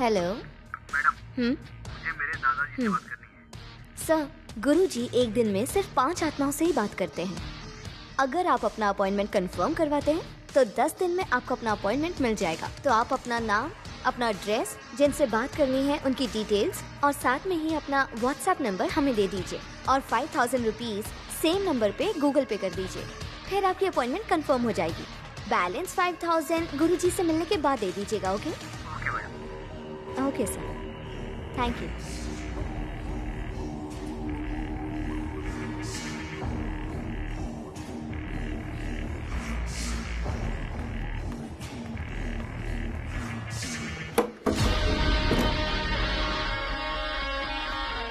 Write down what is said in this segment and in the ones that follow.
Hello. Madam, मुझे मेरे दादाजी से बात करनी है। सर, गुरुजी एक दिन में सिर्फ 5 आत्माओं से ही बात करते हैं। अगर आप अपना अपॉइंटमेंट कंफर्म करवाते हैं तो 10 दिन में आपको अपना अपॉइंटमेंट मिल जाएगा। तो आप अपना नाम, अपना एड्रेस, जिनसे बात करनी है उनकी डिटेल्स और साथ में ही अपना व्हाट्सएप नंबर हमें दे दीजिए और 5000 रुपीज सेम नंबर पे गूगल पे कर दीजिए। फिर आपकी अपॉइंटमेंट कंफर्म हो जाएगी। बैलेंस 5000 गुरुजी से मिलने के बाद दे दीजिएगा। Okay? Okay madam. Okay sir, thank you.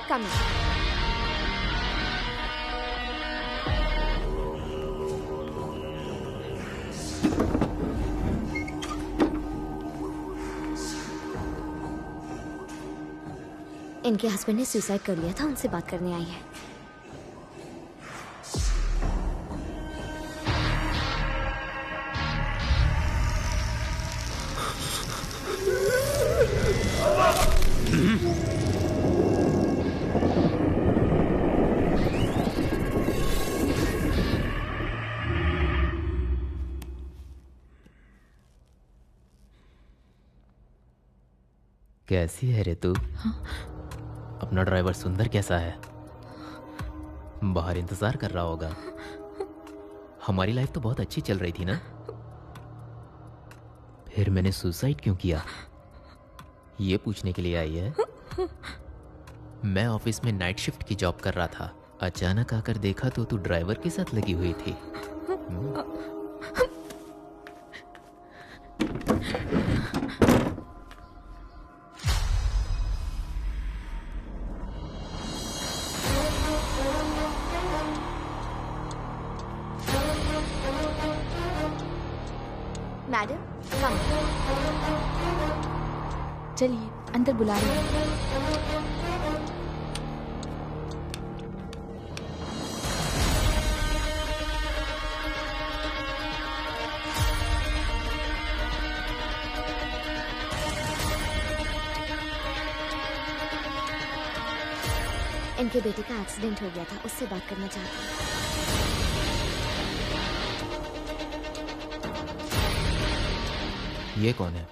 Come in. इनके हस्बैंड ने सुसाइड कर लिया था, उनसे बात करने आई है। कैसी है रे तू? अपना ड्राइवर सुंदर कैसा है? बाहर इंतजार कर रहा होगा। हमारी लाइफ तो बहुत अच्छी चल रही थी ना। फिर मैंने सुसाइड क्यों किया, ये पूछने के लिए आई है? मैं ऑफिस में नाइट शिफ्ट की जॉब कर रहा था। अचानक आकर देखा तो तू ड्राइवर के साथ लगी हुई थी। मैडम, कम। चलिए, अंदर बुला रहे हैं। इनके बेटे का एक्सीडेंट हो गया था, उससे बात करना चाहती हूँ। ये कौन है?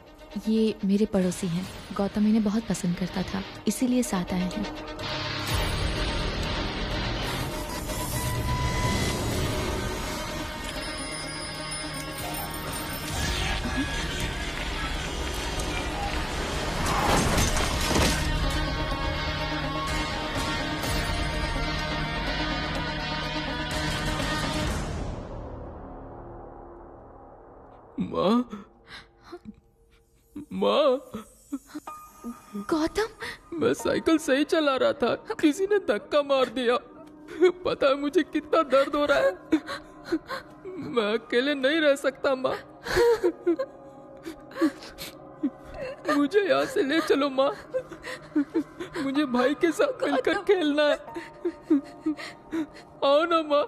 ये मेरे पड़ोसी हैं। गौतम इन्हें बहुत पसंद करता था, इसीलिए साथ आए हैं। माँ, माँ, गौतम, मैं साइकिल सही चला रहा था, किसी ने धक्का मार दिया। पता है मुझे कितना दर्द हो रहा है। मैं अकेले नहीं रह सकता माँ। मुझे यहाँ से ले चलो माँ। मुझे भाई के साथ मिलकर खेलना है। आओ ना माँ।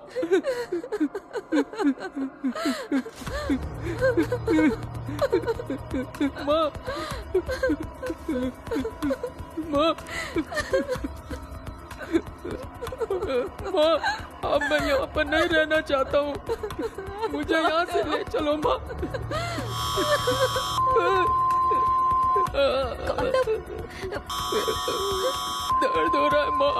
माँ, माँ, माँ, अब मैं यहाँ पर नहीं रहना चाहता हूँ। मुझे यहाँ से ले चलो माँ। दर्द हो रहा है माँ।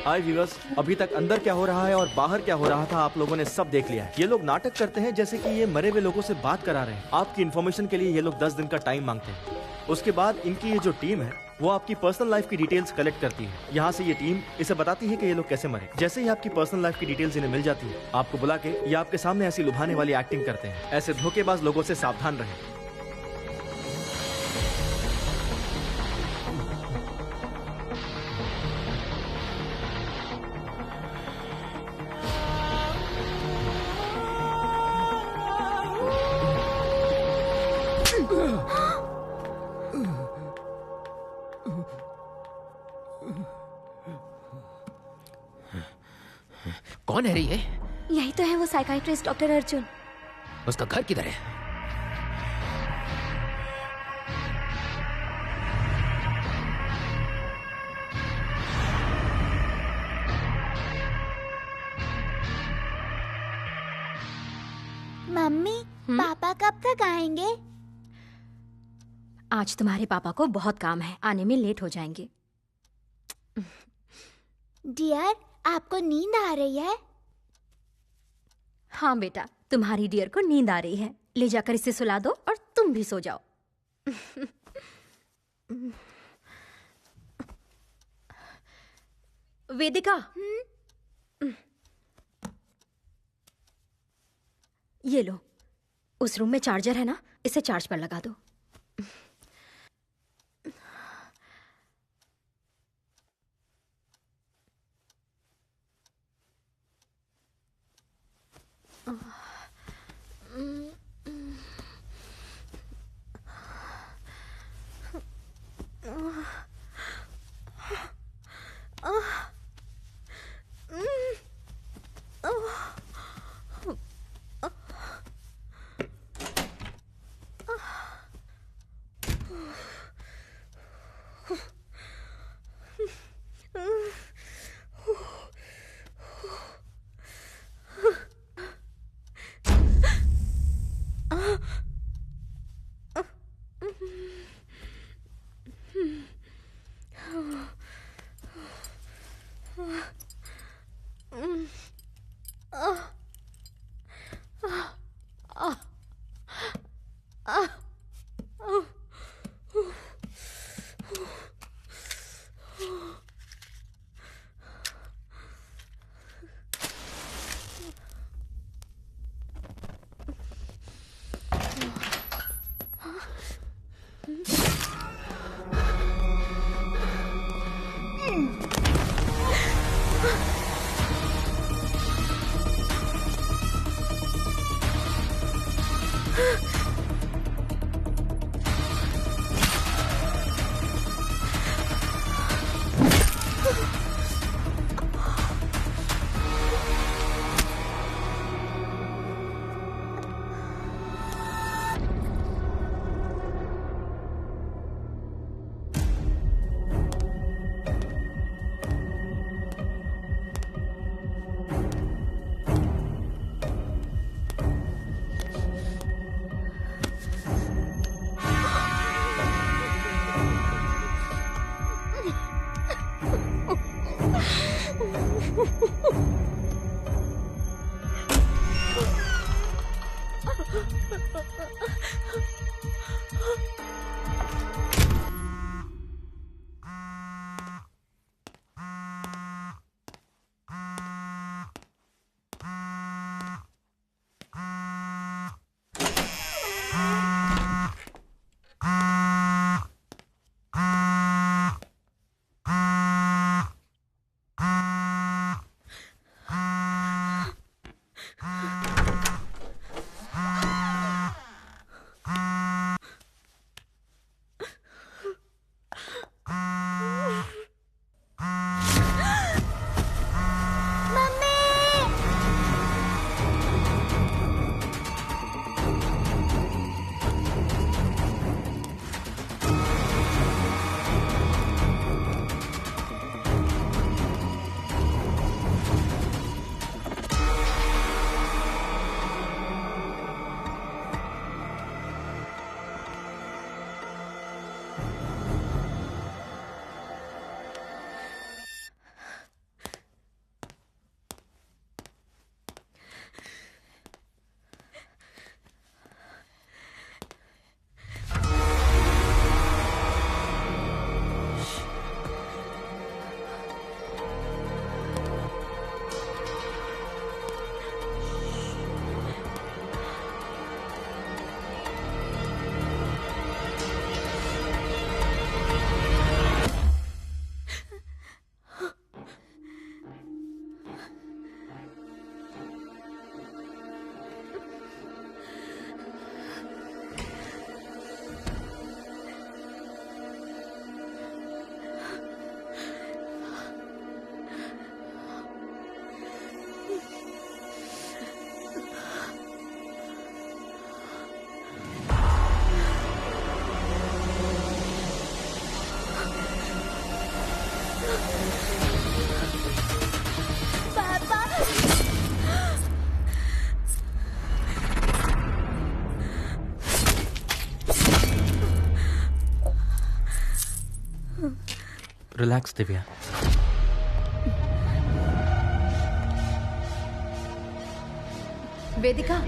हाय व्यूअर्स, अभी तक अंदर क्या हो रहा है और बाहर क्या हो रहा था आप लोगों ने सब देख लिया है। ये लोग नाटक करते हैं जैसे कि ये मरे हुए लोगों से बात करा रहे हैं। आपकी इन्फॉर्मेशन के लिए ये लोग 10 दिन का टाइम मांगते हैं। उसके बाद इनकी ये जो टीम है वो आपकी पर्सनल लाइफ की डिटेल्स कलेक्ट करती है। यहाँ से ये टीम इसे बताती है कि ये लोग कैसे मरे। जैसे ही आपकी पर्सनल लाइफ की डिटेल्स इन्हें मिल जाती है, आपको बुला के ये आपके सामने ऐसी लुभाने वाली एक्टिंग करते हैं। ऐसे धोखेबाज लोगों से सावधान रहें। कौन है रे ये? यही तो है वो साइकाइट्रिस्ट डॉक्टर अर्जुन। उसका घर किधर है? मम्मी, पापा कब तक आएंगे? आज तुम्हारे पापा को बहुत काम है, आने में लेट हो जाएंगे। डियर, आपको नींद आ रही है? हाँ बेटा, तुम्हारी डियर को नींद आ रही है। ले जाकर इसे सुला दो और तुम भी सो जाओ। वेदिका, ये लो, उस रूम में चार्जर है ना, इसे चार्ज पर लगा दो। रिलैक्स दिव्या। वेदिका,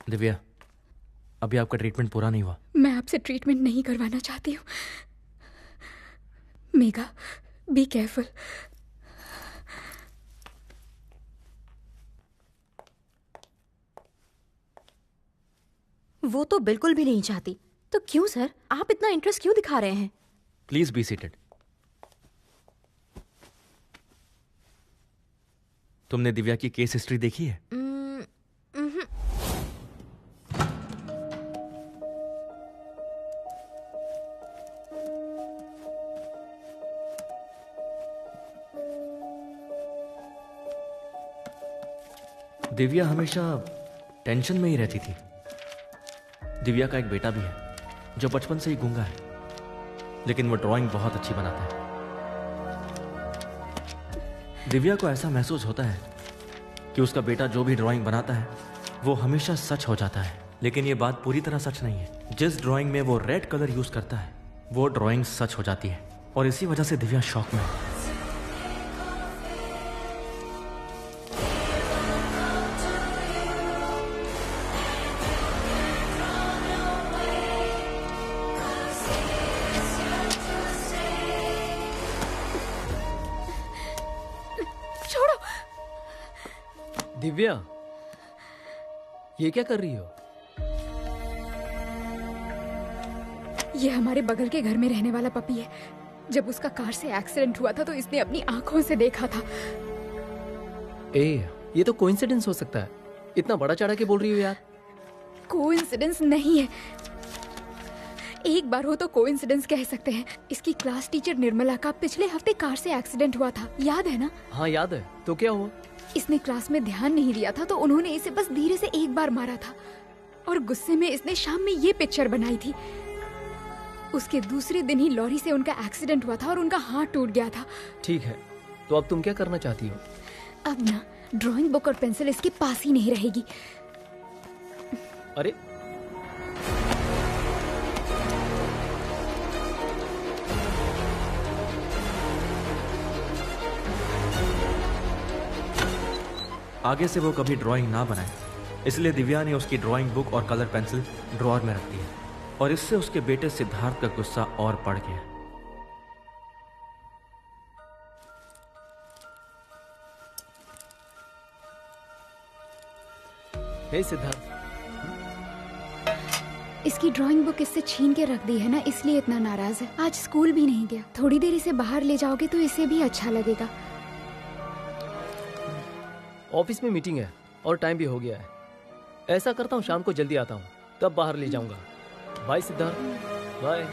दिव्या, अभी आपका ट्रीटमेंट पूरा नहीं हुआ। मैं आपसे ट्रीटमेंट नहीं करवाना चाहती हूँ। Megha, be careful. वो तो बिल्कुल भी नहीं चाहती। तो क्यों सर, आप इतना इंटरेस्ट क्यों दिखा रहे हैं? Please be seated. तुमने दिव्या की केस हिस्ट्री देखी है? दिव्या हमेशा टेंशन में ही रहती थी। दिव्या का एक बेटा भी है जो बचपन से ही गूंगा है, लेकिन वो ड्राइंग बहुत अच्छी बनाता है। दिव्या को ऐसा महसूस होता है कि उसका बेटा जो भी ड्राइंग बनाता है वो हमेशा सच हो जाता है, लेकिन ये बात पूरी तरह सच नहीं है। जिस ड्राइंग में वो रेड कलर यूज करता है वो ड्राइंग सच हो जाती है, और इसी वजह से दिव्या शॉक में है। दिव्या, ये क्या कर रही हो? ये हमारे बगल के घर में रहने वाला पपी है। जब उसका कार से एक्सीडेंट हुआ था तो इसने अपनी आंखों से देखा था। ये तो कोइंसिडेंस हो सकता है। इतना बड़ा चढ़ा के बोल रही हो यार। कोइंसिडेंस नहीं है, एक बार हो तो कोइंसिडेंस कह सकते हैं। इसकी क्लास टीचर निर्मला का पिछले हफ्ते कार से एक्सीडेंट हुआ था, याद है ना? हाँ याद है। तो क्या हुआ? इसने क्लास में ध्यान नहीं दिया था तो उन्होंने इसे बस धीरे से एक बार मारा था, और गुस्से में इसने शाम में ये पिक्चर बनाई थी। उसके दूसरे दिन ही लॉरी से उनका एक्सीडेंट हुआ था और उनका हाथ टूट गया था। ठीक है, तो अब तुम क्या करना चाहती हो? अब ना ड्राइंग बुक और पेंसिल इसके पास ही नहीं रहेगी। अरे आगे से वो कभी ड्राइंग ना बनाए, इसलिए दिव्या ने उसकी ड्राइंग बुक और कलर पेंसिल ड्रॉअर में रख दी है, और इससे उसके बेटे सिद्धार्थ का गुस्सा और बढ़ गया। हे सिद्धार्थ, इसकी ड्राइंग बुक इससे छीन के रख दी है ना, इसलिए इतना नाराज है। आज स्कूल भी नहीं गया। थोड़ी देर इसे बाहर ले जाओगे तो इसे भी अच्छा लगेगा। ऑफिस में मीटिंग है और टाइम भी हो गया है। ऐसा करता हूँ, शाम को जल्दी आता हूँ, तब बाहर ले जाऊंगा। Bye Siddharth, bye.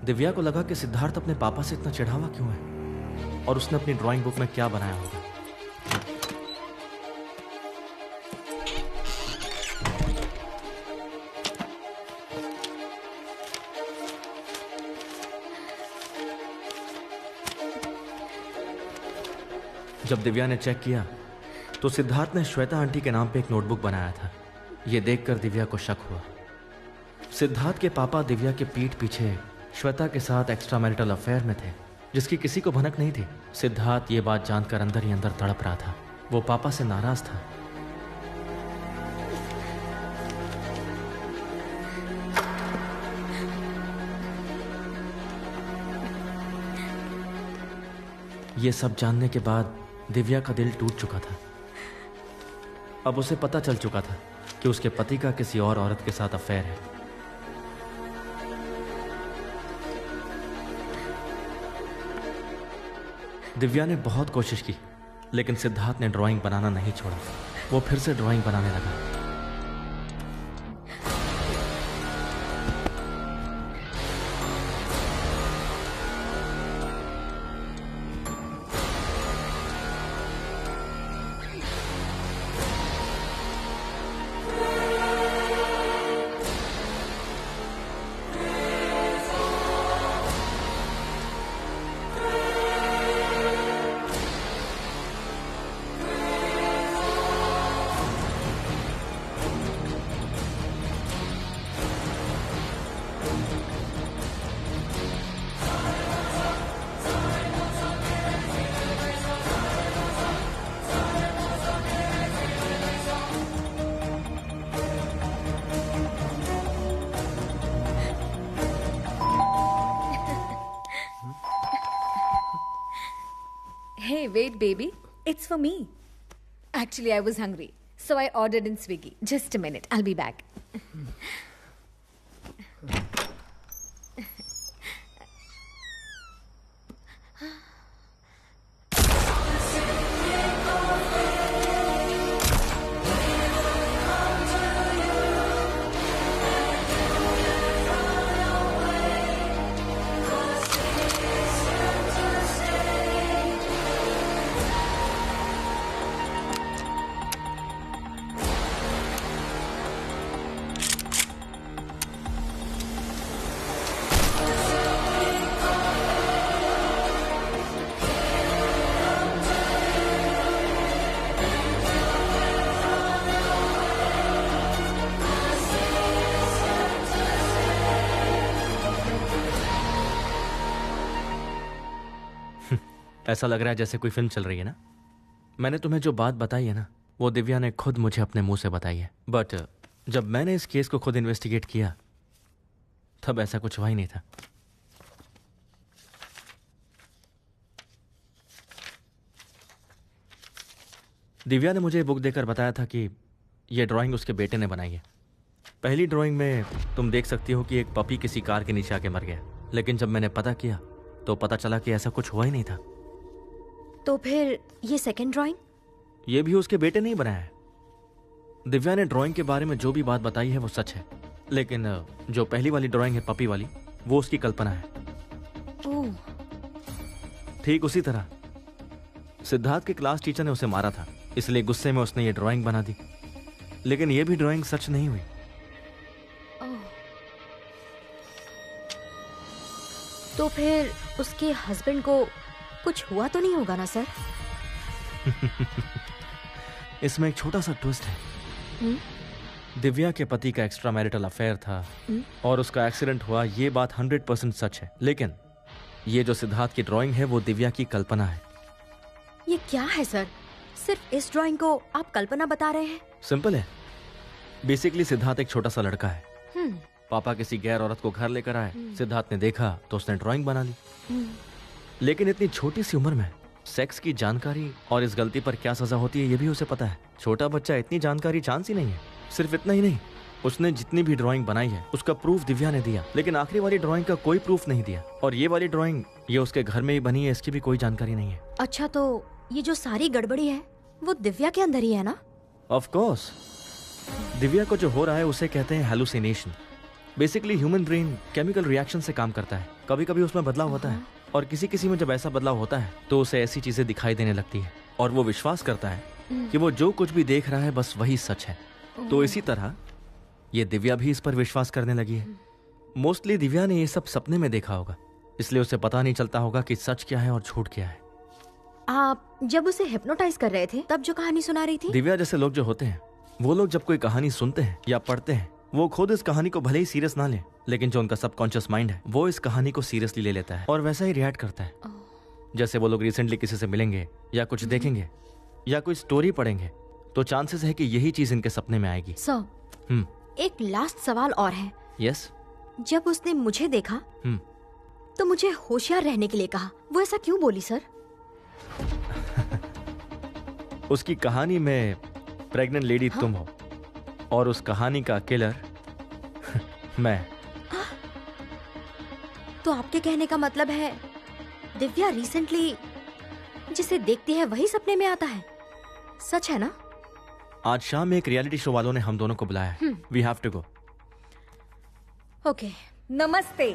दिव्या को लगा कि सिद्धार्थ अपने पापा से इतना चिढ़ावा क्यों है, और उसने अपनी ड्राइंग बुक में क्या बनाया होगा। जब दिव्या ने चेक किया तो सिद्धार्थ ने श्वेता आंटी के नाम पे एक नोटबुक बनाया था। यह देखकर दिव्या को शक हुआ। सिद्धार्थ के पापा दिव्या के पीठ पीछे श्वेता के साथ एक्स्ट्रा मैरिटल अफेयर में थे, जिसकी किसी को भनक नहीं थी। सिद्धार्थ ये बात जानकर अंदर ही अंदर तड़प रहा था। वो पापा से नाराज था। ये सब जानने के बाद दिव्या का दिल टूट चुका था। अब उसे पता चल चुका था कि उसके पति का किसी और औरत के साथ अफेयर है। दिव्या ने बहुत कोशिश की, लेकिन सिद्धार्थ ने ड्राइंग बनाना नहीं छोड़ा। वो फिर से ड्राइंग बनाने लगा। Hey, wait, baby. It's for me. Actually, I was hungry, so I ordered in Swiggy. Just a minute. I'll be back. ऐसा लग रहा है जैसे कोई फिल्म चल रही है ना। मैंने तुम्हें जो बात बताई है ना, वो दिव्या ने खुद मुझे अपने मुंह से बताई है। बट जब मैंने इस केस को खुद इन्वेस्टिगेट किया तब ऐसा कुछ हुआ ही नहीं था। दिव्या ने मुझे बुक देकर बताया था कि यह ड्राइंग उसके बेटे ने बनाई है। पहली ड्राइंग में तुम देख सकती हो कि एक पपी किसी कार के नीचे आके मर गया, लेकिन जब मैंने पता किया तो पता चला कि ऐसा कुछ हुआ ही नहीं था। तो फिर ये सेकंड ड्राइंग? ये भी उसके बेटे ने ही बनाया है। दिव्या ने ड्राइंग के बारे में जो भी बात बताई है वो सच है, लेकिन जो पहली वाली ड्राइंग है पपी वाली, वो उसकी कल्पना है। ओह। ठीक उसी तरह सिद्धार्थ के क्लास टीचर ने उसे मारा था, इसलिए गुस्से में उसने ये ड्राइंग बना दी, लेकिन ये भी ड्राइंग सच नहीं हुई। तो फिर उसके हस्बैंड को कुछ हुआ तो नहीं होगा ना सर? इसमें एक छोटा सा ट्विस्ट है। दिव्या के पति का एक्स्ट्रा मैरिटल अफेयर था और उसका एक्सीडेंट हुआ, ये बात 100% सच है, लेकिन ये जो सिद्धार्थ की ड्राइंग है वो दिव्या की कल्पना है। ये क्या है सर? सिर्फ इस ड्राइंग को आप कल्पना बता रहे हैं? सिंपल है। बेसिकली सिद्धार्थ एक छोटा सा लड़का है। पापा किसी गैर औरत को घर लेकर आए, सिद्धार्थ ने देखा तो उसने ड्राइंग बना ली। लेकिन इतनी छोटी सी उम्र में सेक्स की जानकारी और इस गलती पर क्या सजा होती है ये भी उसे पता है। छोटा बच्चा, इतनी जानकारी चांस ही नहीं है। सिर्फ इतना ही नहीं, उसने जितनी भी ड्राइंग बनाई है उसका प्रूफ दिव्या ने दिया, लेकिन आखिरी वाली ड्राइंग का कोई प्रूफ नहीं दिया। और ये वाली ड्राइंग ये उसके घर में ही बनी है, इसकी भी कोई जानकारी नहीं है। अच्छा, तो ये जो सारी गड़बड़ी है वो दिव्या के अंदर ही है ना? Of course. दिव्या को जो हो रहा है उसे कहते हैं hallucination. Basically human brain chemical reaction से काम करता है। कभी कभी उसमें बदलाव होता है और किसी किसी में जब ऐसा बदलाव होता है तो उसे ऐसी चीजें दिखाई देने लगती है और वो विश्वास करता है कि वो जो कुछ भी देख रहा है बस वही सच है। तो इसी तरह ये दिव्या भी इस पर विश्वास करने लगी है। मोस्टली दिव्या ने ये सब सपने में देखा होगा, इसलिए उसे पता नहीं चलता होगा कि सच क्या है और झूठ क्या है। आप जब उसे हिप्नोटाइज कर रहे थे तब जो कहानी सुना रही थी? दिव्या जैसे लोग जो होते हैं वो लोग जब कोई कहानी सुनते हैं या पढ़ते हैं, वो खुद इस कहानी को भले ही सीरियस ना ले, लेकिन जो उनका सबकॉन्शियस माइंड है वो इस कहानी को सीरियसली ले लेता है और वैसा ही रिएक्ट करता है। जैसे वो लोग रिसेंटली किसी से मिलेंगे या कुछ देखेंगे या कोई स्टोरी पढ़ेंगे तो चांसेस है कि यही चीज इनके सपने में आएगी। सर, एक लास्ट सवाल और है। यस। जब उसने मुझे देखा तो मुझे होशियार रहने के लिए कहा, वो ऐसा क्यों बोली सर? उसकी कहानी में प्रेग्नेंट लेडी तुम हो और उस कहानी का किलर मैं। तो आपके कहने का मतलब है दिव्या रिसेंटली जिसे देखती है वही सपने में आता है? सच है ना? आज शाम एक रियलिटी शो वालों ने हम दोनों को बुलाया है। We have to go. Okay. नमस्ते,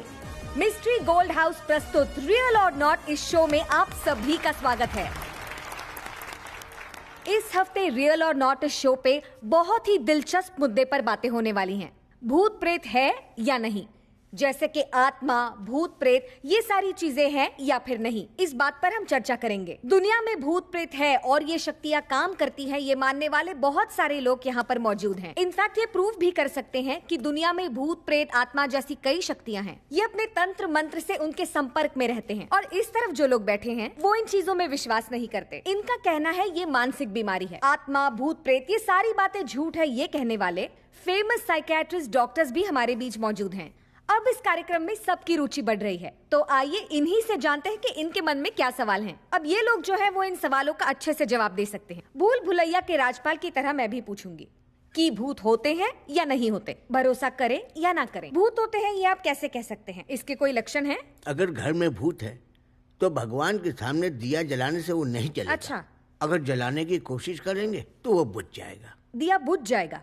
मिस्ट्री गोल्ड हाउस प्रस्तुत रियल और नॉट इस शो में आप सभी का स्वागत है। इस हफ्ते रियल और नॉट इस शो पे बहुत ही दिलचस्प मुद्दे पर बातें होने वाली हैं। भूत प्रेत है या नहीं, जैसे कि आत्मा, भूत प्रेत, ये सारी चीजें हैं या फिर नहीं, इस बात पर हम चर्चा करेंगे। दुनिया में भूत प्रेत है और ये शक्तियां काम करती हैं, ये मानने वाले बहुत सारे लोग यहाँ पर मौजूद हैं। इनफैक्ट ये प्रूव भी कर सकते हैं कि दुनिया में भूत प्रेत, आत्मा जैसी कई शक्तियां हैं। ये अपने तंत्र मंत्र से उनके संपर्क में रहते हैं और इस तरफ जो लोग बैठे हैं वो इन चीजों में विश्वास नहीं करते। इनका कहना है ये मानसिक बीमारी है। आत्मा, भूत प्रेत, ये सारी बातें झूठ है, ये कहने वाले फेमस साइकियाट्रिस्ट डॉक्टर्स भी हमारे बीच मौजूद हैं। अब इस कार्यक्रम में सबकी रुचि बढ़ रही है, तो आइए इन्हीं से जानते हैं कि इनके मन में क्या सवाल हैं। अब ये लोग जो है वो इन सवालों का अच्छे से जवाब दे सकते हैं। भूल भुलैया के राजपाल की तरह मैं भी पूछूंगी कि भूत होते हैं या नहीं होते, भरोसा करें या ना करें। भूत होते हैं ये आप कैसे कह सकते हैं, इसके कोई लक्षण है? अगर घर में भूत है तो भगवान के सामने दिया जलाने से वो नहीं चलेगा। अच्छा। अगर जलाने की कोशिश करेंगे तो वो बुझ जाएगा। दिया बुझ जाएगा।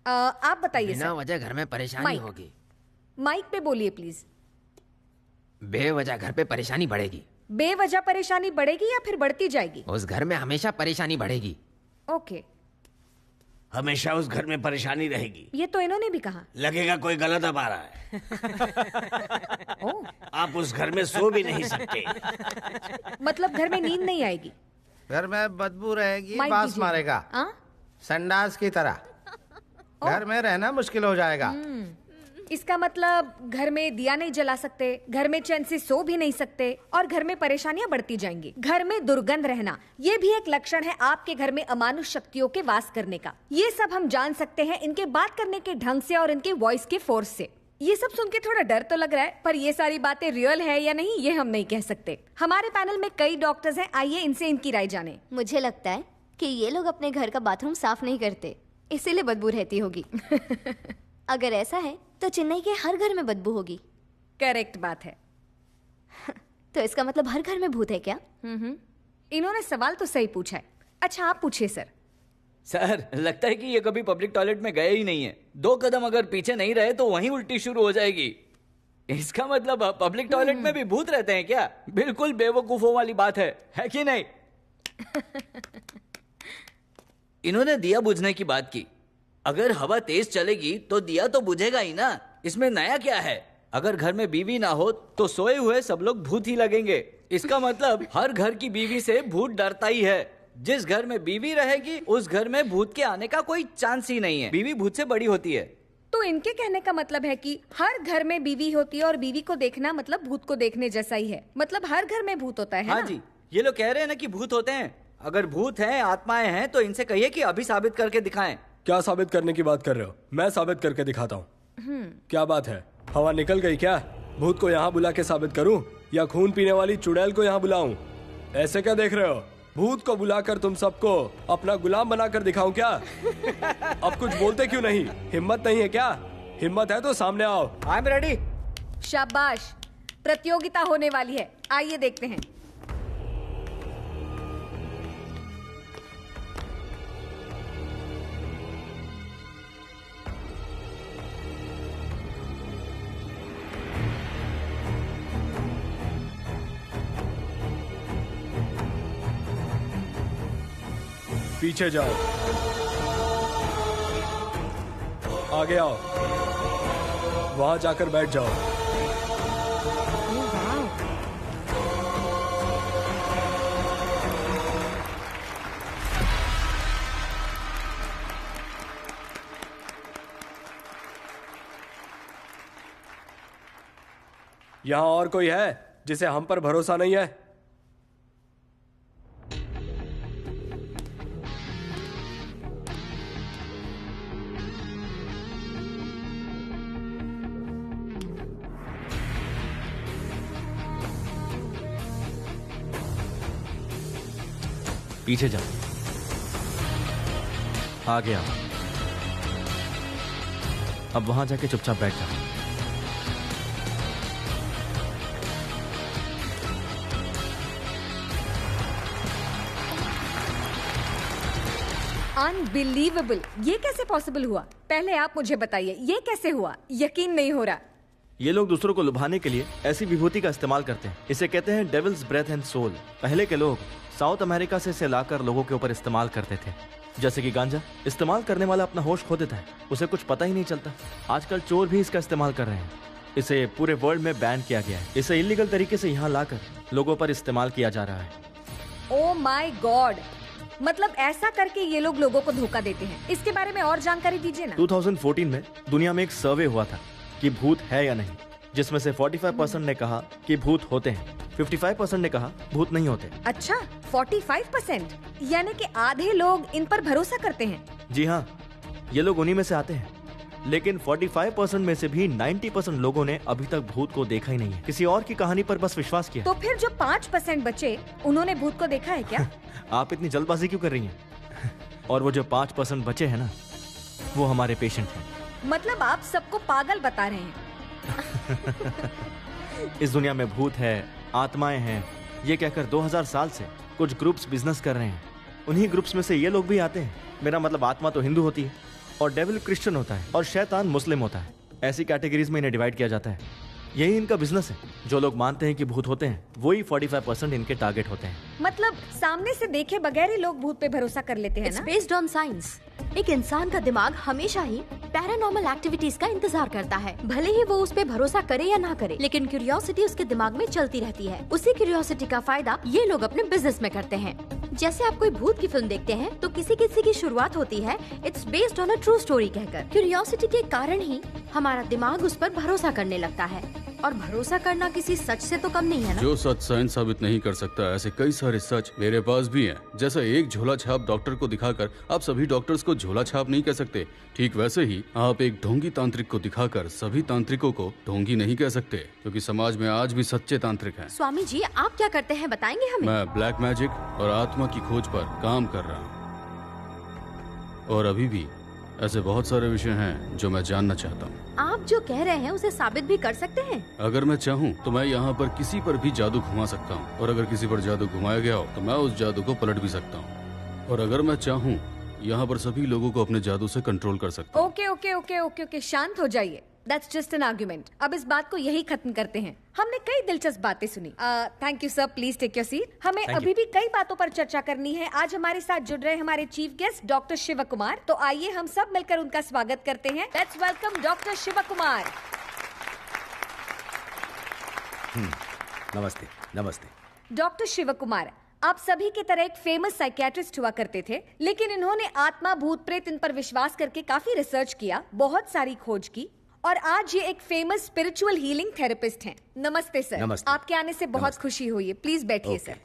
आप बताइए बिना वजह घर में परेशानी माइक। होगी। माइक पे बोलिए प्लीज। बेवजह घर पे परेशानी बढ़ेगी। बेवजह परेशानी बढ़ेगी या फिर बढ़ती जाएगी? उस घर में हमेशा परेशानी बढ़ेगी। ओके। हमेशा उस घर में परेशानी रहेगी, ये तो इन्होंने भी कहा। लगेगा कोई गलत अब आ रहा है। आप उस घर में सो भी नहीं सकते। मतलब घर में नींद नहीं आएगी? घर में बदबू रहेगी, माइक बास दीजिए। मारेगा, संडास की तरह। घर में रहना मुश्किल हो जाएगा। इसका मतलब घर में दिया नहीं जला सकते, घर में चैन से सो भी नहीं सकते और घर में परेशानियां बढ़ती जाएंगी। घर में दुर्गंध रहना, ये भी एक लक्षण है आपके घर में अमानुष शक्तियों के वास करने का। ये सब हम जान सकते हैं इनके बात करने के ढंग से और इनके वॉइस के फोर्स से। ये सब सुन के थोड़ा डर तो लग रहा है, पर ये सारी बातें रियल है या नहीं ये हम नहीं कह सकते। हमारे पैनल में कई डॉक्टर्स हैं, आइए इनसे इनकी राय जाने। मुझे लगता है कि ये लोग अपने घर का बाथरूम साफ नहीं करते, इसीलिए बदबू रहती होगी। अगर ऐसा है तो चेन्नई के हर घर में बदबू होगी। करेक्ट बात है। तो इसका मतलब हर घर में भूत है क्या? इन्होंने सवाल तो सही पूछा है। अच्छा आप पूछिए सर। सर लगता है कि ये कभी पब्लिक टॉयलेट में गए ही नहीं है। 2 कदम अगर पीछे नहीं रहे तो वहीं उल्टी शुरू हो जाएगी। इसका मतलब पब्लिक टॉयलेट में भी भूत रहते हैं क्या? बिल्कुल बेवकूफों वाली बात है कि नहीं? इन्होंने दिया बुझने की बात की। अगर हवा तेज चलेगी तो दिया तो बुझेगा ही ना, इसमें नया क्या है? अगर घर में बीवी ना हो तो सोए हुए सब लोग भूत ही लगेंगे। इसका मतलब हर घर की बीवी से भूत डरता ही है। जिस घर में बीवी रहेगी उस घर में भूत के आने का कोई चांस ही नहीं है। बीवी भूत से बड़ी होती है। तो इनके कहने का मतलब है कि हर घर में बीवी होती है और बीवी को देखना मतलब भूत को देखने जैसा ही है। मतलब हर घर में भूत होता है हाँ ना? जी, ये लोग कह रहे हैं ना कि भूत होते हैं। अगर भूत हैं, आत्माएं हैं तो इनसे कहिए कि अभी साबित करके दिखाएं। क्या साबित करने की बात कर रहे हो? मैं साबित करके दिखाता हूँ। क्या बात है, हवा निकल गई क्या? भूत को यहाँ बुला के साबित करूं या खून पीने वाली चुड़ैल को यहाँ बुलाऊं? ऐसे क्या देख रहे हो? भूत को बुलाकर तुम सबको अपना गुलाम बनाकर दिखाऊं क्या? अब कुछ बोलते क्यों नहीं? हिम्मत नहीं है क्या? हिम्मत है तो सामने आओ। I am ready. शाबाश, प्रतियोगिता होने वाली है, आइए देखते हैं। पीछे जाओ, आगे आओ, वहां जाकर बैठ जाओ। यहां और कोई है जिसे हम पर भरोसा नहीं है? पीछे जाओ, आगे आओ। अब वहां जाके चुपचाप बैठ जाओ। अनबिलीवेबल, ये कैसे पॉसिबल हुआ? पहले आप मुझे बताइए, ये कैसे हुआ? यकीन नहीं हो रहा। ये लोग दूसरों को लुभाने के लिए ऐसी विभूति का इस्तेमाल करते हैं। इसे कहते हैं डेविल्स ब्रेथ एंड सोल। पहले के लोग साउथ अमेरिका से इसे लाकर लोगों के ऊपर इस्तेमाल करते थे। जैसे कि गांजा, इस्तेमाल करने वाला अपना होश खो देता है, उसे कुछ पता ही नहीं चलता। आजकल चोर भी इसका इस्तेमाल कर रहे हैं। इसे पूरे वर्ल्ड में बैन किया गया है। इसे इलीगल तरीके से यहाँ लाकर लोगों पर इस्तेमाल किया जा रहा है। ओ माय गॉड, मतलब ऐसा करके ये लोग लोगों को धोखा देते हैं। इसके बारे में और जानकारी दीजिए ना। 2014 में दुनिया में एक सर्वे हुआ था कि भूत है या नहीं, जिसमें से 45% ने कहा कि भूत होते हैं, 55% ने कहा भूत नहीं होते। अच्छा, 45%, यानी कि आधे लोग इन पर भरोसा करते हैं। जी हाँ, ये लोग उन्हीं में से आते हैं। लेकिन 45% में से भी 90% लोगों ने अभी तक भूत को देखा ही नहीं है, किसी और की कहानी पर बस विश्वास किया। तो फिर जो 5% बचे, उन्होंने भूत को देखा है क्या? आप इतनी जल्दबाजी क्यों कर रही हैं? और वो जो 5% बचे हैं ना, वो हमारे पेशेंट हैं। मतलब आप सबको पागल बता रहे हैं। इस दुनिया में भूत है, आत्माएं हैं, ये कहकर 2000 साल से कुछ ग्रुप्स बिजनेस कर रहे हैं। उन्हीं ग्रुप्स में से ये लोग भी आते हैं। मेरा मतलब आत्मा तो हिंदू होती है और डेविल क्रिश्चियन होता है और शैतान मुस्लिम होता है। ऐसी कैटेगरीज में इन्हें डिवाइड किया जाता है। यही इनका बिजनेस है। जो लोग मानते हैं कि भूत होते हैं, वही 45% इनके टारगेट होते हैं। मतलब सामने से देखे बगैर ही लोग भूत पे भरोसा कर लेते हैं ना? Based on science. एक इंसान का दिमाग हमेशा ही पैरानॉर्मल एक्टिविटीज का इंतजार करता है, भले ही वो उस पे भरोसा करे या ना करे, लेकिन क्यूरियोसिटी उसके दिमाग में चलती रहती है। उसी क्यूरियोसिटी का फायदा ये लोग अपने बिजनेस में करते हैं। जैसे आप कोई भूत की फिल्म देखते हैं तो किसी किसी की शुरुआत होती है it's based on a true story कहकर। क्यूरियोसिटी के कारण ही हमारा दिमाग उस पर भरोसा करने लगता है, और भरोसा करना किसी सच से तो कम नहीं है ना? जो सच साइंस साबित नहीं कर सकता, ऐसे कई सारे सच मेरे पास भी हैं। जैसा एक झोला छाप डॉक्टर को दिखाकर आप सभी डॉक्टर्स को झोला छाप नहीं कह सकते, ठीक वैसे ही आप एक ढोंगी तांत्रिक को दिखाकर सभी तांत्रिकों को ढोंगी नहीं कह सकते, क्योंकि समाज में आज भी सच्चे तांत्रिक हैं। स्वामी जी, आप क्या करते हैं बताएंगे हमें? मैं ब्लैक मैजिक और आत्मा की खोज पर काम कर रहा हूँ, और अभी भी ऐसे बहुत सारे विषय हैं जो मैं जानना चाहता हूँ। आप जो कह रहे हैं उसे साबित भी कर सकते हैं? अगर मैं चाहूँ तो मैं यहाँ पर किसी पर भी जादू घुमा सकता हूँ, और अगर किसी पर जादू घुमाया गया हो तो मैं उस जादू को पलट भी सकता हूँ, और अगर मैं चाहूँ यहाँ पर सभी लोगों को अपने जादू से कंट्रोल कर सकता हूँ। Okay okay okay okay okay, शांत हो जाइए। That's just an argument. अब इस बात को यही खत्म करते हैं। हमने कई दिलचस्प बातें सुनी। Thank you sir, please take your seat. हमें अभी भी कई बातों पर चर्चा करनी है। आज हमारे साथ जुड़ रहे हमारे chief guest doctor Shiv Kumar. तो आइए हम सब मिलकर उनका स्वागत करते हैं। Let's welcome doctor Shiv Kumar. नमस्ते। नमस्ते डॉक्टर शिव कुमार, आप सभी की तरह एक फेमस साइकियाट्रिस्ट हुआ करते थे, लेकिन इन्होंने आत्मा, भूत प्रेत इन पर विश्वास करके काफी रिसर्च किया, बहुत सारी खोज की, और आज ये एक फेमस स्पिरिचुअल हीलिंग थेरेपिस्ट हैं। नमस्ते सर। नमस्ते। आपके आने से बहुत खुशी हुई है। प्लीज बैठिए सर।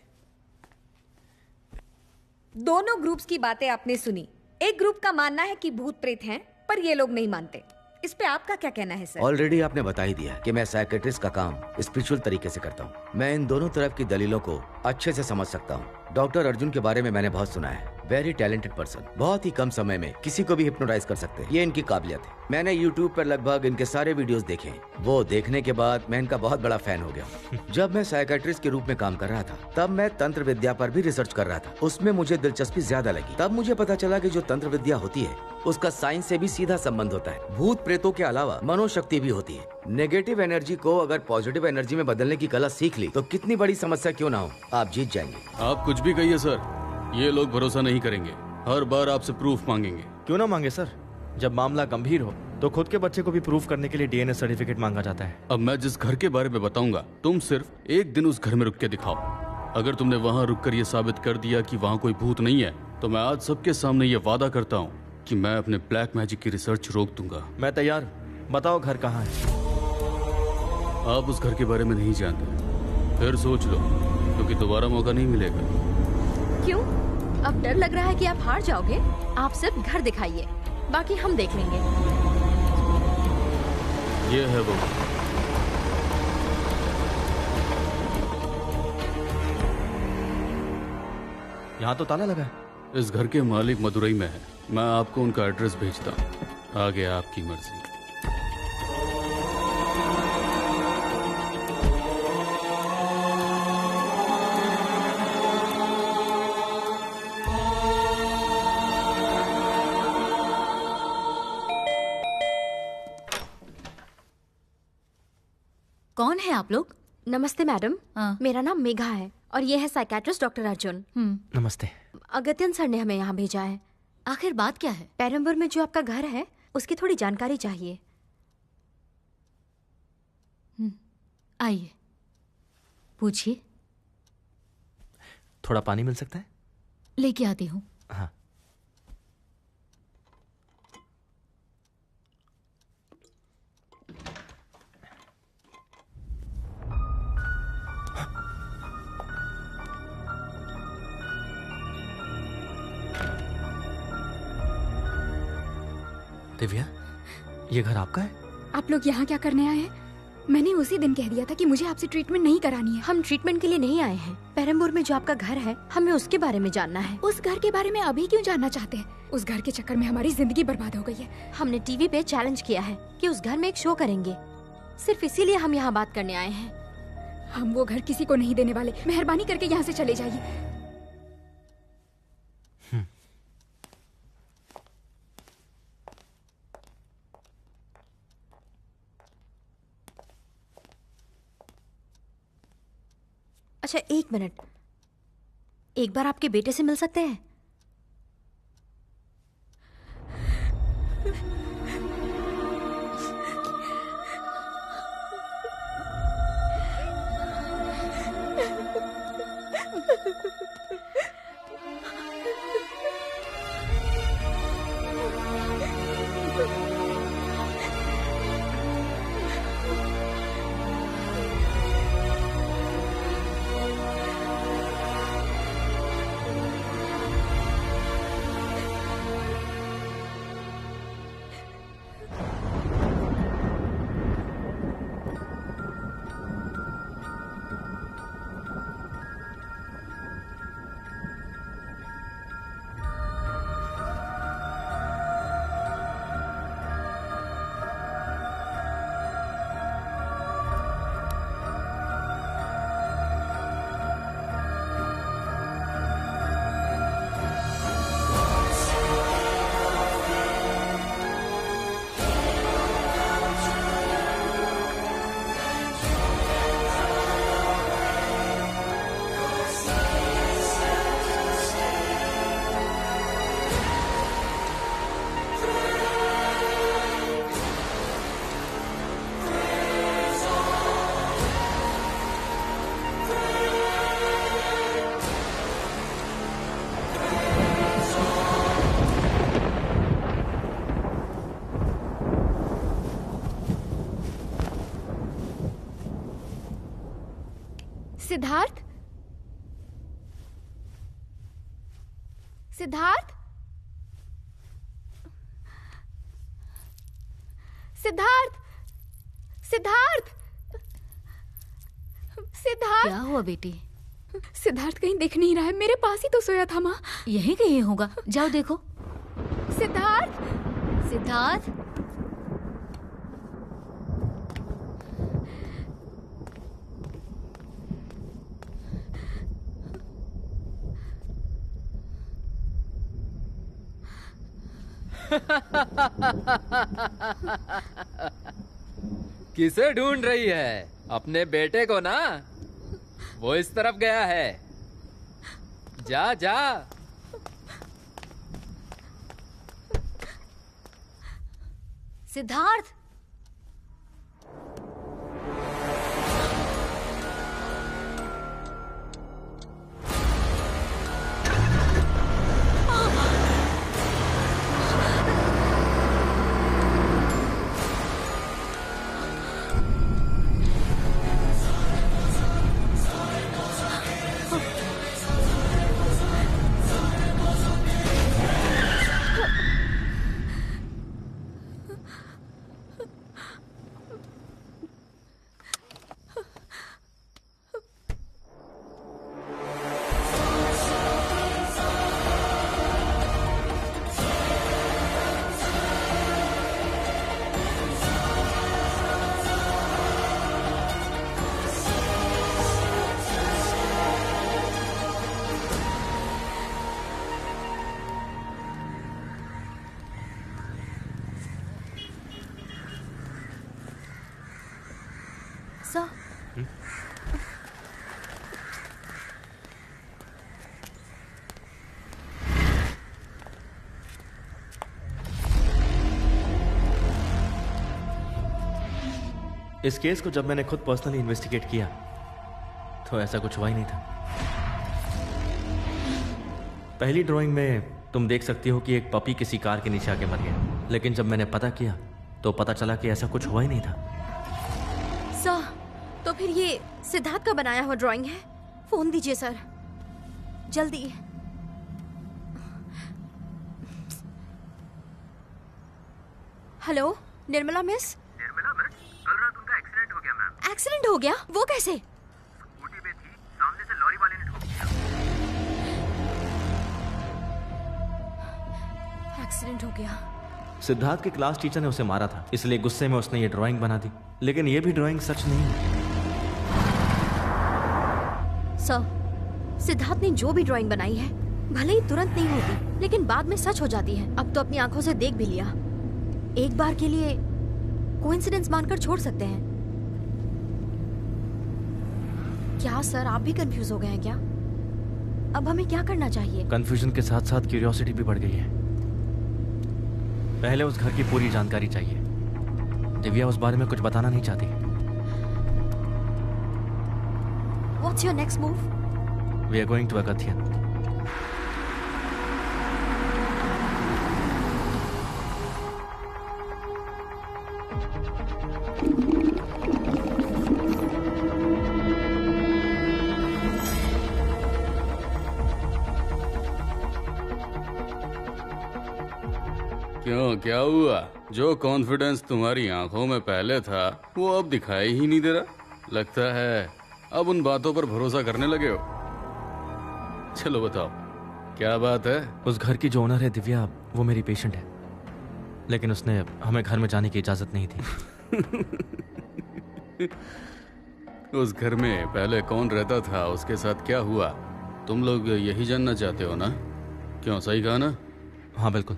दोनों ग्रुप्स की बातें आपने सुनी। एक ग्रुप का मानना है कि भूत प्रेत हैं, पर ये लोग नहीं मानते। इस पे आपका क्या कहना है सर? ऑलरेडी आपने बता ही दिया कि मैं साइकियाट्रिस्ट का काम स्पिरिचुअल तरीके से करता हूँ। मैं इन दोनों तरफ की दलीलों को अच्छे से समझ सकता हूँ। डॉक्टर अर्जुन के बारे में मैंने बहुत सुना है। वेरी टैलेंटेड पर्सन, बहुत ही कम समय में किसी को भी हिप्नोटाइज कर सकते हैं, ये इनकी काबिलियत है। मैंने YouTube पर लगभग इनके सारे वीडियोस देखे हैं। वो देखने के बाद मैं इनका बहुत बड़ा फैन हो गया। जब मैं साइकियाट्रिस्ट के रूप में काम कर रहा था, तब मैं तंत्र विद्या पर भी रिसर्च कर रहा था। उसमें मुझे दिलचस्पी ज्यादा लगी। तब मुझे पता चला कि जो तंत्र विद्या होती है उसका साइंस से भी सीधा संबंध होता है। भूत प्रेतों के अलावा मनोशक्ति भी होती है। नेगेटिव एनर्जी को अगर पॉजिटिव एनर्जी में बदलने की कला सीख ली तो कितनी बड़ी समस्या क्यों ना हो, आप जीत जाएंगे। आप कुछ भी कहिए सर, ये लोग भरोसा नहीं करेंगे, हर बार आपसे प्रूफ मांगेंगे। क्यों ना मांगे सर, जब मामला गंभीर हो तो खुद के बच्चे को भी प्रूफ करने के लिए DNA सर्टिफिकेट मांगा जाता है। अब मैं जिस घर के बारे में बताऊंगा, तुम सिर्फ एक दिन उस घर में रुक के दिखाओ। अगर तुमने वहाँ रुककर ये साबित कर दिया कि वहाँ कोई भूत नहीं है, तो मैं आज सबके सामने ये वादा करता हूँ कि मैं अपने ब्लैक मैजिक की रिसर्च रोक दूंगा। मैं तैयार, बताओ घर कहाँ है। आप उस घर के बारे में नहीं जानते, फिर सोच लो, क्योंकि दोबारा मौका नहीं मिलेगा। क्यों? अब डर लग रहा है कि आप हार जाओगे? आप सिर्फ घर दिखाइए, बाकी हम देख लेंगे। ये है वो। यहाँ तो ताला लगा है। इस घर के मालिक मदुरई में है। मैं आपको उनका एड्रेस भेजता हूँ, आगे आपकी मर्जी। आप लोग? नमस्ते मैडम। मेरा नाम मेघा है और ये है साइकेट्रिस्ट डॉक्टर अर्जुन। नमस्ते। अगत्यन सर ने हमें यहाँ भेजा है। आखिर बात क्या है? पेरम्बूर में जो आपका घर है उसकी थोड़ी जानकारी चाहिए। आइए, पूछिए। थोड़ा पानी मिल सकता है? लेके आती हूँ। हाँ। दिव्या, ये घर आपका है? आप लोग यहाँ क्या करने आए हैं? मैंने उसी दिन कह दिया था कि मुझे आपसे ट्रीटमेंट नहीं करानी है। हम ट्रीटमेंट के लिए नहीं आए हैं। पेरम्बूर में जो आपका घर है हमें उसके बारे में जानना है। उस घर के बारे में अभी क्यों जानना चाहते हैं? उस घर के चक्कर में हमारी जिंदगी बर्बाद हो गई है। हमने टीवी पे चैलेंज किया है कि उस घर में एक शो करेंगे। सिर्फ इसीलिए हम यहाँ बात करने आए हैं। हम वो घर किसी को नहीं देने वाले। मेहरबानी करके यहाँ से चले जाइए। अच्छा, एक मिनट, एक बार आपके बेटे से मिल सकते हैं? सिद्धार्थ, सिद्धार्थ, सिद्धार्थ, सिद्धार्थ, सिद्धार्थ। क्या हुआ बेटी? सिद्धार्थ कहीं दिख नहीं रहा है। मेरे पास ही तो सोया था माँ। यहीं कहीं होगा, जाओ देखो। सिद्धार्थ, सिद्धार्थ, किसे ढूंढ रही है? अपने बेटे को ना। वो इस तरफ गया है। जा जा। सिद्धार्थ, इस केस को जब मैंने खुद पर्सनली इन्वेस्टिगेट किया तो ऐसा कुछ हुआ ही नहीं था। पहली ड्राइंग में तुम देख सकती हो कि एक पपी किसी कार के नीचे आके मर गया, लेकिन जब मैंने पता किया तो पता चला कि ऐसा कुछ हुआ ही नहीं था। सर, तो फिर ये सिद्धार्थ का बनाया हुआ ड्राइंग है? फोन दीजिए सर, जल्दी। Hello, Nirmala miss? Nirmala miss, कल रात उनका एक्सीडेंट हो गया मैम। एक्सीडेंट हो गया? वो कैसे? स्कूटी पे थी, सामने से लॉरी वाले ने ठोक दिया। एक्सीडेंट हो गया। सिद्धार्थ के क्लास टीचर ने उसे मारा था, इसलिए गुस्से में उसने ये ड्राइंग बना दी, लेकिन ये भी ड्राइंग सच नहीं है। सर, सिद्धार्थ ने जो भी ड्राइंग बनाई है भले ही तुरंत नहीं होती, लेकिन बाद में सच हो जाती है। अब तो अपनी आंखों से देख भी लिया, एक बार के लिए कोइंसिडेंस मानकर छोड़ सकते हैं। क्या सर, आप भी कंफ्यूज हो गए हैं क्या? अब हमें क्या करना चाहिए? कंफ्यूजन के साथ साथ क्यूरियोसिटी भी बढ़ गई है। पहले उस घर की पूरी जानकारी चाहिए। दिव्या उस बारे में कुछ बताना नहीं चाहती। What's your next move? We are going to Agathian. क्यों, क्या हुआ? जो कॉन्फिडेंस तुम्हारी आंखों में पहले था वो अब दिखाई ही नहीं दे रहा। लगता है अब उन बातों पर भरोसा करने लगे हो। चलो बताओ, क्या बात है? उस घर की जो ओनर है दिव्या, वो मेरी पेशेंट है, लेकिन उसने हमें घर में जाने की इजाजत नहीं थी। उस घर में पहले कौन रहता था, उसके साथ क्या हुआ, तुम लोग यही जानना चाहते हो ना? क्यों, सही कहा ना? हाँ बिल्कुल।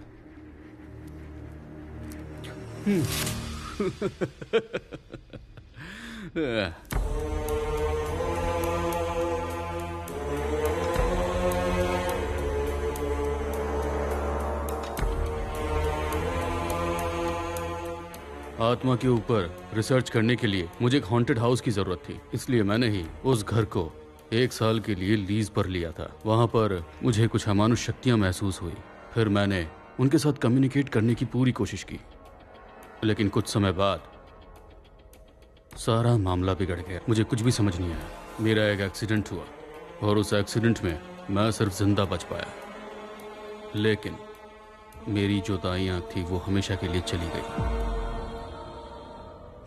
आत्मा के ऊपर रिसर्च करने के लिए मुझे एक हॉन्टेड हाउस की जरूरत थी, इसलिए मैंने ही उस घर को 1 साल के लिए लीज पर लिया था। वहां पर मुझे कुछ अमानुष शक्तियां महसूस हुई। फिर मैंने उनके साथ कम्युनिकेट करने की पूरी कोशिश की, लेकिन कुछ समय बाद सारा मामला बिगड़ गया। मुझे कुछ भी समझ नहीं आया। मेरा एक एक्सीडेंट हुआ और उस एक्सीडेंट में मैं सिर्फ जिंदा बच पाया, लेकिन मेरी जो दाई आंख थी वो हमेशा के लिए चली गई।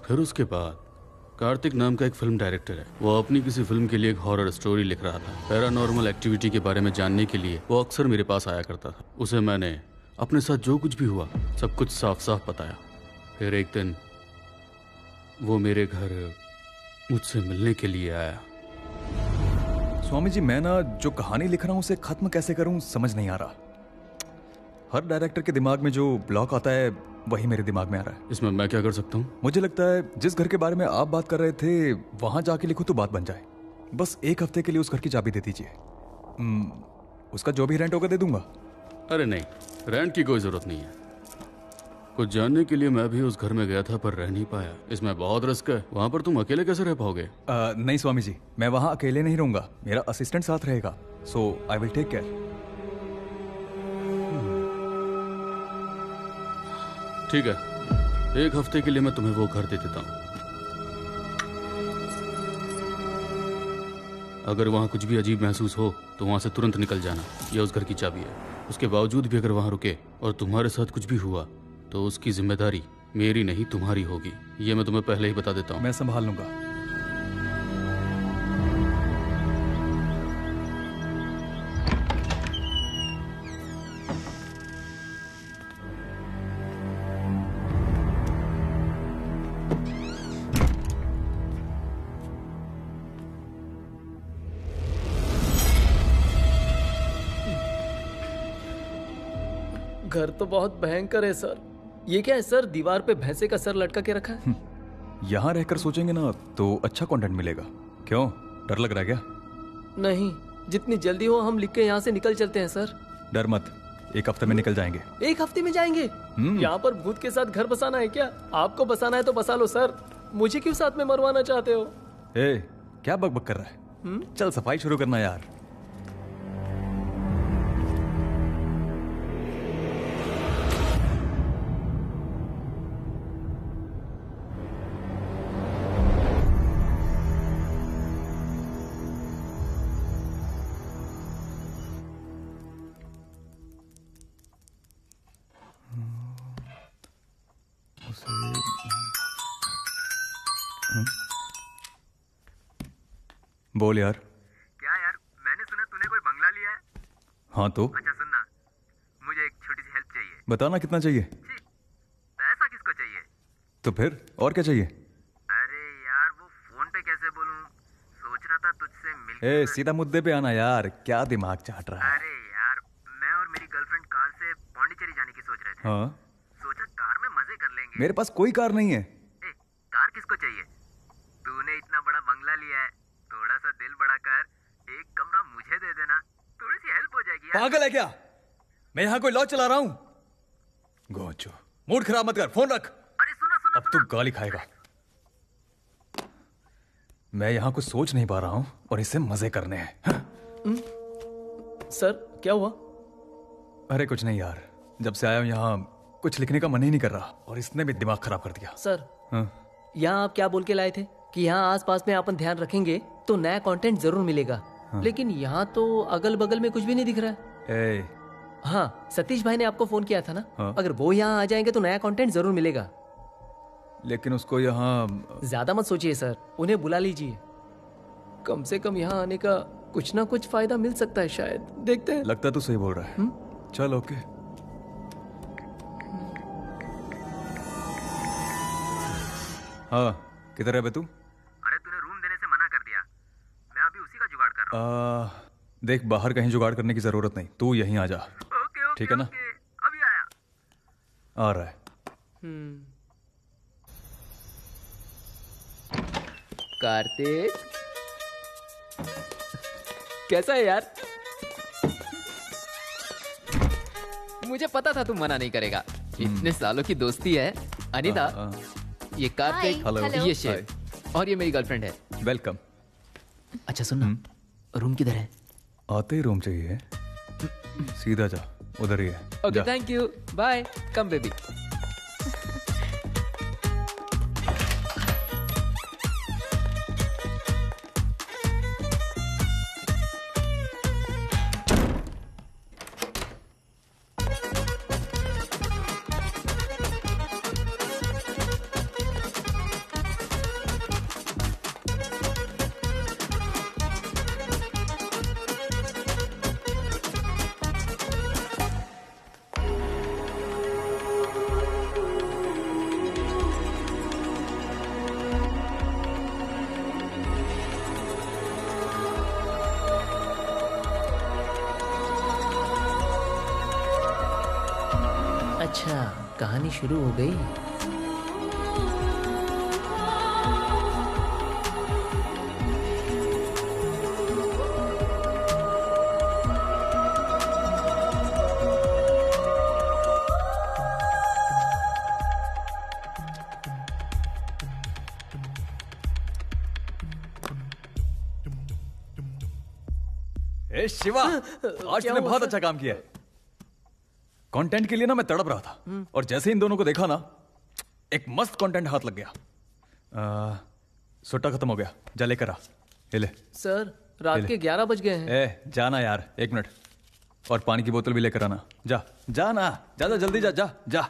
फिर उसके बाद कार्तिक नाम का एक फिल्म डायरेक्टर है, वो अपनी किसी फिल्म के लिए एक हॉरर स्टोरी लिख रहा था। पैरानॉर्मल एक्टिविटी के बारे में जानने के लिए वो अक्सर मेरे पास आया करता था। उसे मैंने अपने साथ जो कुछ भी हुआ सब कुछ साफ साफ बताया। फिर एक दिन वो मेरे घर मुझसे मिलने के लिए आया। स्वामी जी, मैं ना जो कहानी लिख रहा हूँ उसे खत्म कैसे करूँ समझ नहीं आ रहा। हर डायरेक्टर के दिमाग में जो ब्लॉक आता है वही मेरे दिमाग में आ रहा है। इसमें मैं क्या कर सकता हूँ? मुझे लगता है जिस घर के बारे में आप बात कर रहे थे वहां जाके लिखो तो बात बन जाए। बस 1 हफ्ते के लिए उस घर की चाबी दे दीजिए। उसका जो भी रेंट होगा दे दूंगा। अरे नहीं, रेंट की कोई जरूरत नहीं है। कुछ जानने के लिए मैं भी उस घर में गया था पर रह नहीं पाया। इसमें बहुत रिस्क है। वहाँ पर तुम अकेले कैसे रह पाओगे? नहीं स्वामी जी, मैं वहाँ अकेले नहीं रहूंगा, मेरा असिस्टेंट साथ रहेगा। सो आई विल टेक केयर। ठीक है, 1 हफ्ते के लिए मैं तुम्हें वो घर दे देता हूँ। अगर वहाँ कुछ भी अजीब महसूस हो तो वहाँ से तुरंत निकल जाना। यह उस घर की चाबी है। उसके बावजूद भी अगर वहाँ रुके और तुम्हारे साथ कुछ भी हुआ तो उसकी जिम्मेदारी मेरी नहीं तुम्हारी होगी। ये मैं तुम्हें पहले ही बता देता हूँ। मैं संभाल लूंगा। घर तो बहुत भयंकर है सर। ये क्या है सर, दीवार पे भैंसे का सर लटका के रखा है? यहाँ रहकर सोचेंगे ना तो अच्छा कंटेंट मिलेगा। क्यों, डर लग रहा है क्या? नहीं, जितनी जल्दी हो हम लिख के यहाँ से निकल चलते हैं सर। डर मत, 1 हफ्ते में निकल जाएंगे। 1 हफ्ते में जाएंगे? यहाँ पर भूत के साथ घर बसाना है क्या? आपको बसाना है तो बसा लो सर, मुझे क्यों साथ में मरवाना चाहते हो? ए, क्या बकबक कर रहा है? चल सफाई शुरू करना यार। बोल यार। क्या यार, मैंने सुना तूने कोई बंगला लिया है। हाँ तो अच्छा सुनना, मुझे एक छोटी सी हेल्प चाहिए। बताना कितना चाहिए? पैसा किसको चाहिए? तो फिर और क्या चाहिए? अरे यार वो फोन पे कैसे बोलूं, सोच रहा था तुझसे मिल। ए, सीधा मुद्दे पे आना यार, क्या दिमाग चाट रहा है? अरे यार, मैं और मेरी गर्लफ्रेंड कार से पौंडीचेरी जाने की सोच रहे थे। हाँ, सोचा कार में मजे कर लेंगे। मेरे पास कोई कार नहीं है। कार किसको चाहिए? तूने इतना बड़ा बंगला लिया है, थोड़ा सा दिल बड़ा कर, एक कमरा मुझे दे देना, थोड़ी सी हेल्प हो जाएगी यार। पागल है क्या? मैं यहाँ कोई लॉ चला रहा हूँ? गोचो, मूड खराब मत कर, फोन रख। अरे सुना अब तू गाली खाएगा। मैं यहाँ कुछ सोच नहीं पा रहा हूँ और इससे मजे करने हैं। सर क्या हुआ? अरे कुछ नहीं यार, जब से आया हूँ यहाँ कुछ लिखने का मन ही नहीं कर रहा और इसने भी दिमाग खराब कर दिया। सर हाँ? यहाँ आप क्या बोल के लाए थे कि यहाँ आसपास में अपन ध्यान रखेंगे तो नया कंटेंट जरूर मिलेगा। हाँ। लेकिन यहाँ तो अगल बगल में कुछ भी नहीं दिख रहा है। हाँ, सतीश भाई ने आपको फोन किया था ना। हाँ। अगर वो यहाँ आ जाएंगे तो नया कंटेंट जरूर मिलेगा। लेकिन उसको यहाँ ज्यादा मत सोचिए सर, उन्हें बुला लीजिए। कम से कम यहाँ आने का कुछ ना कुछ फायदा मिल सकता है शायद, देखते हैं। लगता तू सही बोल रहा है। चल ओके। हाँ, किधर है बे तू? अरे तूने रूम देने से मना कर दिया, मैं अभी उसी का जुगाड़ कर रहा हूँ। देख, बाहर कहीं जुगाड़ करने की जरूरत नहीं, तू यहीं आ जा। ठीक है ना? अभी आया। आ रहा है। कार्तिक, कैसा है यार? मुझे पता था तुम मना नहीं करेगा, इतने सालों की दोस्ती है। अनीता, ये कार्तिक, ये शिव और ये मेरी गर्लफ्रेंड है। वेलकम। अच्छा सुनना, रूम किधर है? आते ही रूम चाहिए? सीधा जा, उधर ही है। Okay, thank you, bye, come baby. अच्छा, कहानी शुरू हो गई। ए शिवा, आज तूने बहुत अच्छा काम किया है। कंटेंट के लिए ना मैं तड़प रहा था और जैसे इन दोनों को देखा ना, एक मस्त कंटेंट हाथ लग गया। सुट्टा खत्म हो गया, जा लेकर आ। ये ले। सर, रात के 11 बज गए हैं। ए, जाना यार, 1 मिनट। और पानी की बोतल भी लेकर आना। जा जा ना, जा जल्दी जा जा जा।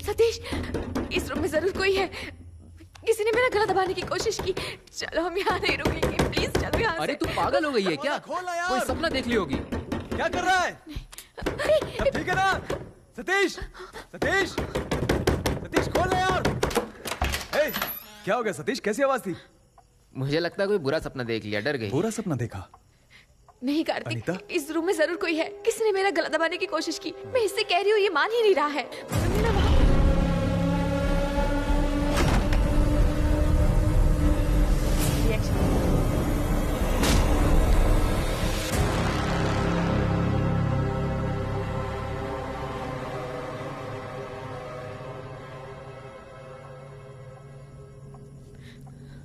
सतीश, इस रूम में जरूर कोई है। किसी ने मेरा गला दबाने की कोशिश की। चलो हम यहाँ नहीं रुकेंगे, प्लीज चलो यहाँ अरे तू पागल हो गई है क्या? कोई सपना देख ली होगी। क्या कर रहा है? ठीक है ना? सतीश, सतीश, सतीश खोल ना यार। ए, क्या हो गया सतीश? कैसी आवाज थी? मुझे लगता है कोई बुरा सपना देख लिया, डर गई। बुरा सपना देखा? नहीं कार्तिक, इस रूम में जरूर कोई है। किसी ने मेरा गला दबाने की कोशिश की। मैं इससे कह रही हूँ, ये मान ही नहीं रहा है।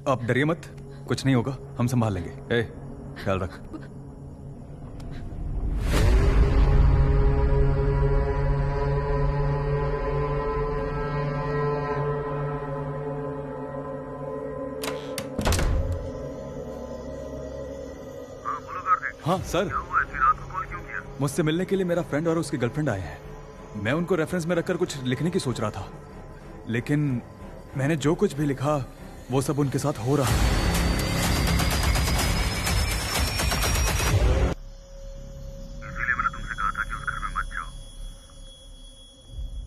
आप डरिए मत, कुछ नहीं होगा, हम संभाल लेंगे। ए, ख्याल रख। हाँ सर, मुझसे मिलने के लिए मेरा फ्रेंड और उसकी गर्लफ्रेंड आए हैं। मैं उनको रेफरेंस में रखकर कुछ लिखने की सोच रहा था, लेकिन मैंने जो कुछ भी लिखा वो सब उनके साथ हो रहा है। इसीलिए मैंने तुमसे कहा था कि उस घर में मत जाओ।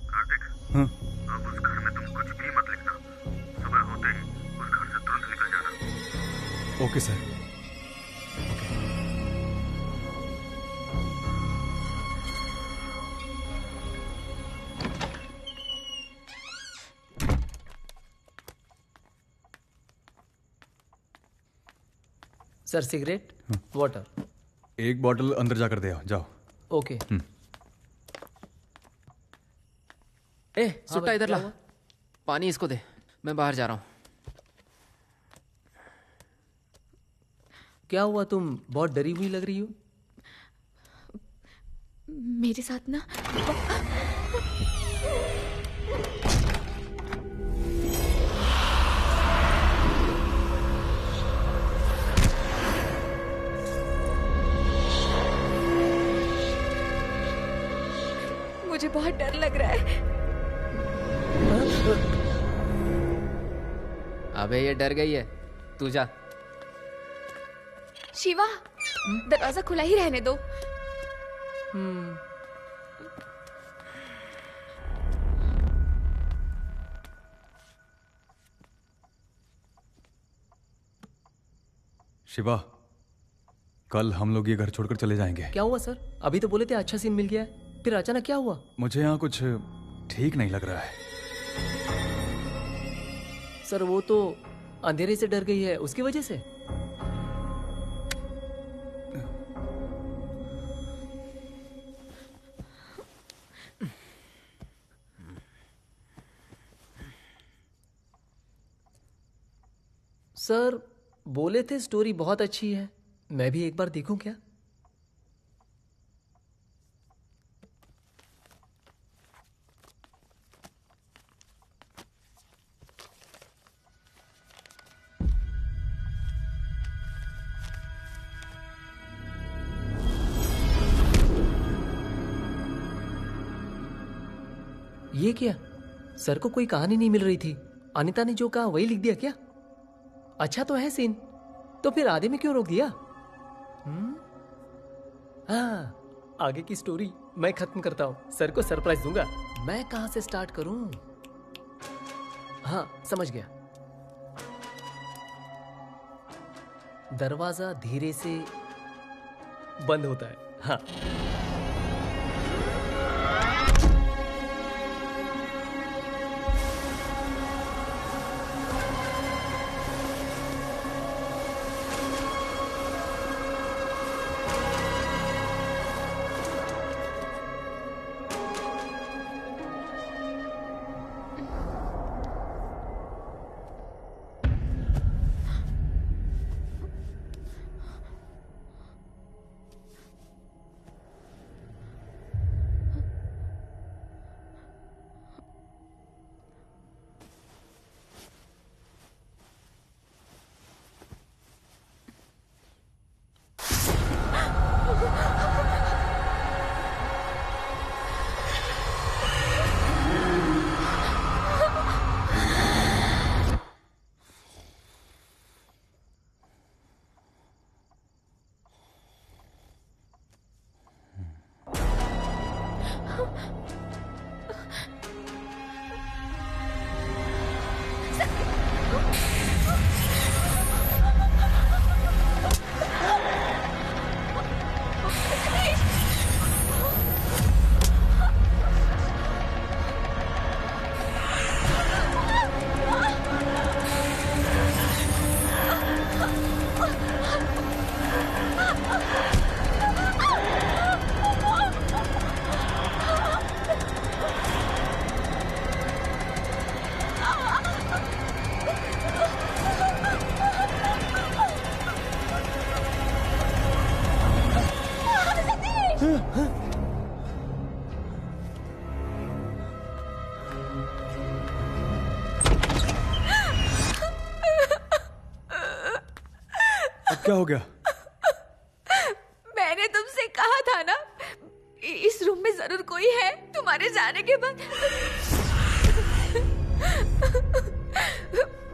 कार्तिक, अब उस घर में तुम कुछ भी मत लिखना। सुबह होते ही उस घर से तुरंत निकल जाना। Okay sir. Sir cigarette, water. एक बॉटल अंदर जाकर दे आओ, जाओ। ओके। ए, सुट्टा इधर ला। पानी इसको दे, मैं बाहर जा रहा हूँ। क्या हुआ? तुम बहुत डरी हुई लग रही हो। मेरे साथ ना मुझे बहुत डर लग रहा है। अबे ये डर गई है, तू जा। शिवा, दरवाजा खुला ही रहने दो। शिवा, कल हम लोग ये घर छोड़कर चले जाएंगे। क्या हुआ सर? अभी तो बोले थे अच्छा सीन मिल गया है, फिर अचानक क्या हुआ? मुझे यहाँ कुछ ठीक नहीं लग रहा है। सर वो तो अंधेरे से डर गई है, उसकी वजह से। सर बोले थे स्टोरी बहुत अच्छी है, मैं भी एक बार देखूं क्या? ये क्या? सर को कोई कहानी नहीं मिल रही थी, अनिता ने जो कहा वही लिख दिया क्या? अच्छा तो है सीन, तो फिर आधे में क्यों रोक दिया? हाँ, आगे की स्टोरी मैं खत्म करता हूँ, सर को सरप्राइज दूंगा। मैं कहां से स्टार्ट करूं? हाँ, समझ गया। दरवाजा धीरे से बंद होता है। हाँ, क्या हो गया? मैंने तुमसे कहा था ना, इस रूम में जरूर कोई है। तुम्हारे जाने के बाद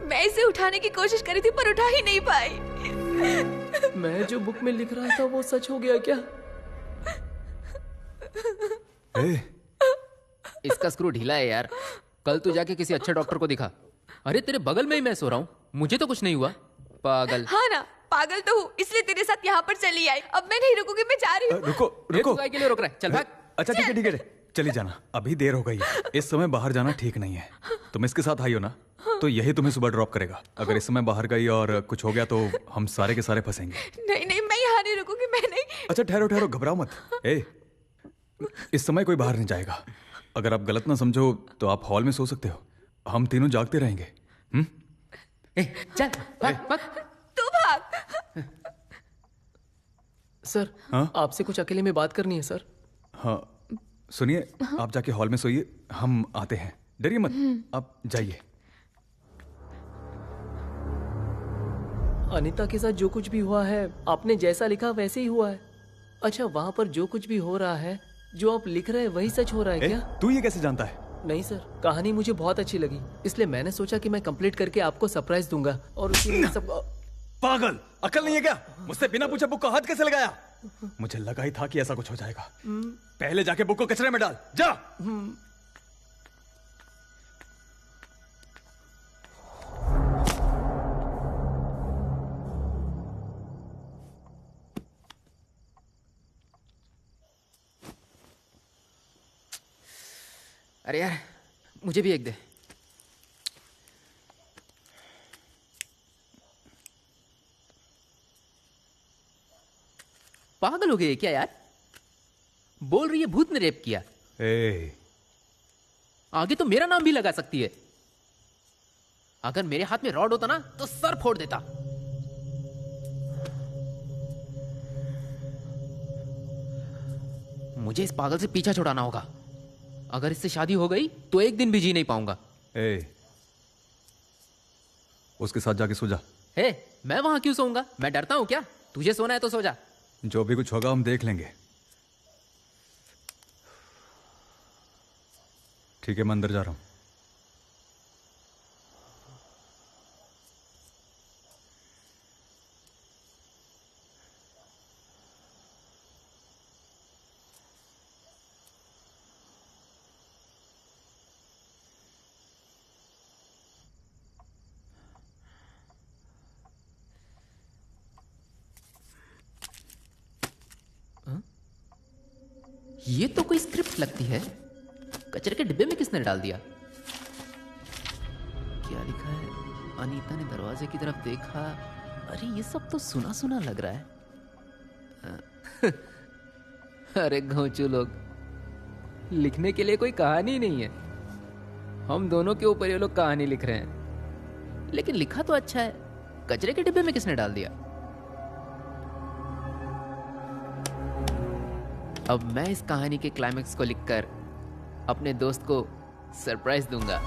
मैं इसे उठाने की कोशिश करी थी पर उठा ही नहीं पाई। मैं जो बुक में लिख रहा था वो सच हो गया क्या? इसका स्क्रू ढीला है यार, कल तू जाके किसी अच्छे डॉक्टर को दिखा। अरे तेरे बगल में ही मैं सो रहा हूँ, मुझे तो कुछ नहीं हुआ। पागल। हाँ ना, पागल तो हूँ, इसलिए तेरे साथ यहाँ पर चली आई। अब मैं नहीं रुकूंगी, मैं जा रही हूँ। रुको रुको, काय के लिए रोक रहा है? चल भाग। अच्छा ठीक है ठीक है, चली जाना, अभी देर हो गई है। इस समय बाहर जाना ठीक नहीं है। तुम इसके साथ आई हो ना, तो यही तुम्हें सुबह ड्रॉप करेगा। अगर इस समय बाहर गई और कुछ हो गया तो हम सारे के सारे फंसेंगे। नहीं नहीं, मैं यहाँ नहीं रुकूंगी, मैं नहीं। अच्छा ठहरो ठहरो, घबराओ मत। इस समय कोई बाहर नहीं जाएगा। अगर आप गलत ना समझो तो आप हॉल में सो सकते हो, हम तीनों जागते रहेंगे। चल भाग। तू भाग। सर, आपसे कुछ अकेले में बात करनी है सर। हाँ सुनिए, आप जाके हॉल में सोइए, हम आते हैं। डरिए मत, आप जाइए। अनीता के साथ जो कुछ भी हुआ है, आपने जैसा लिखा वैसे ही हुआ है। अच्छा, वहाँ पर जो कुछ भी हो रहा है, जो आप लिख रहे हैं वही सच हो रहा है क्या? तू ये कैसे जानता है? नहीं सर, कहानी मुझे बहुत अच्छी लगी, इसलिए मैंने सोचा कि मैं कंप्लीट करके आपको सरप्राइज दूंगा। और उसी में सब पागल, अकल नहीं है क्या? मुझसे बिना पूछे बुक को हाथ कैसे लगाया? मुझे लगा ही था कि ऐसा कुछ हो जाएगा। पहले जाके बुक को कचरे में डाल, जा। अरे यार, मुझे भी एक दे। पागल हो गई है क्या यार? बोल रही है भूत ने रेप किया। आगे तो मेरा नाम भी लगा सकती है। अगर मेरे हाथ में रॉड होता ना तो सर फोड़ देता। मुझे इस पागल से पीछा छुड़ाना होगा। अगर इससे शादी हो गई तो एक दिन भी जी नहीं पाऊंगा। उसके साथ जाके सो जा। मैं वहां क्यों सोऊंगा? मैं डरता हूं क्या? तुझे सोना है तो सो जा। जो भी कुछ होगा हम देख लेंगे। ठीक है, मैं अंदर जा रहा हूं। ये तो कोई स्क्रिप्ट लगती है। कचरे के डिब्बे में किसने डाल दिया? क्या लिखा है? अनीता ने दरवाजे की तरफ देखा। अरे ये सब तो सुना सुना लग रहा है। अरे घोंचू लोग, लिखने के लिए कोई कहानी नहीं है। हम दोनों के ऊपर ये लोग कहानी लिख रहे हैं, लेकिन लिखा तो अच्छा है। कचरे के डिब्बे में किसने डाल दिया? अब मैं इस कहानी के क्लाइमेक्स को लिखकर अपने दोस्त को सरप्राइज दूंगा।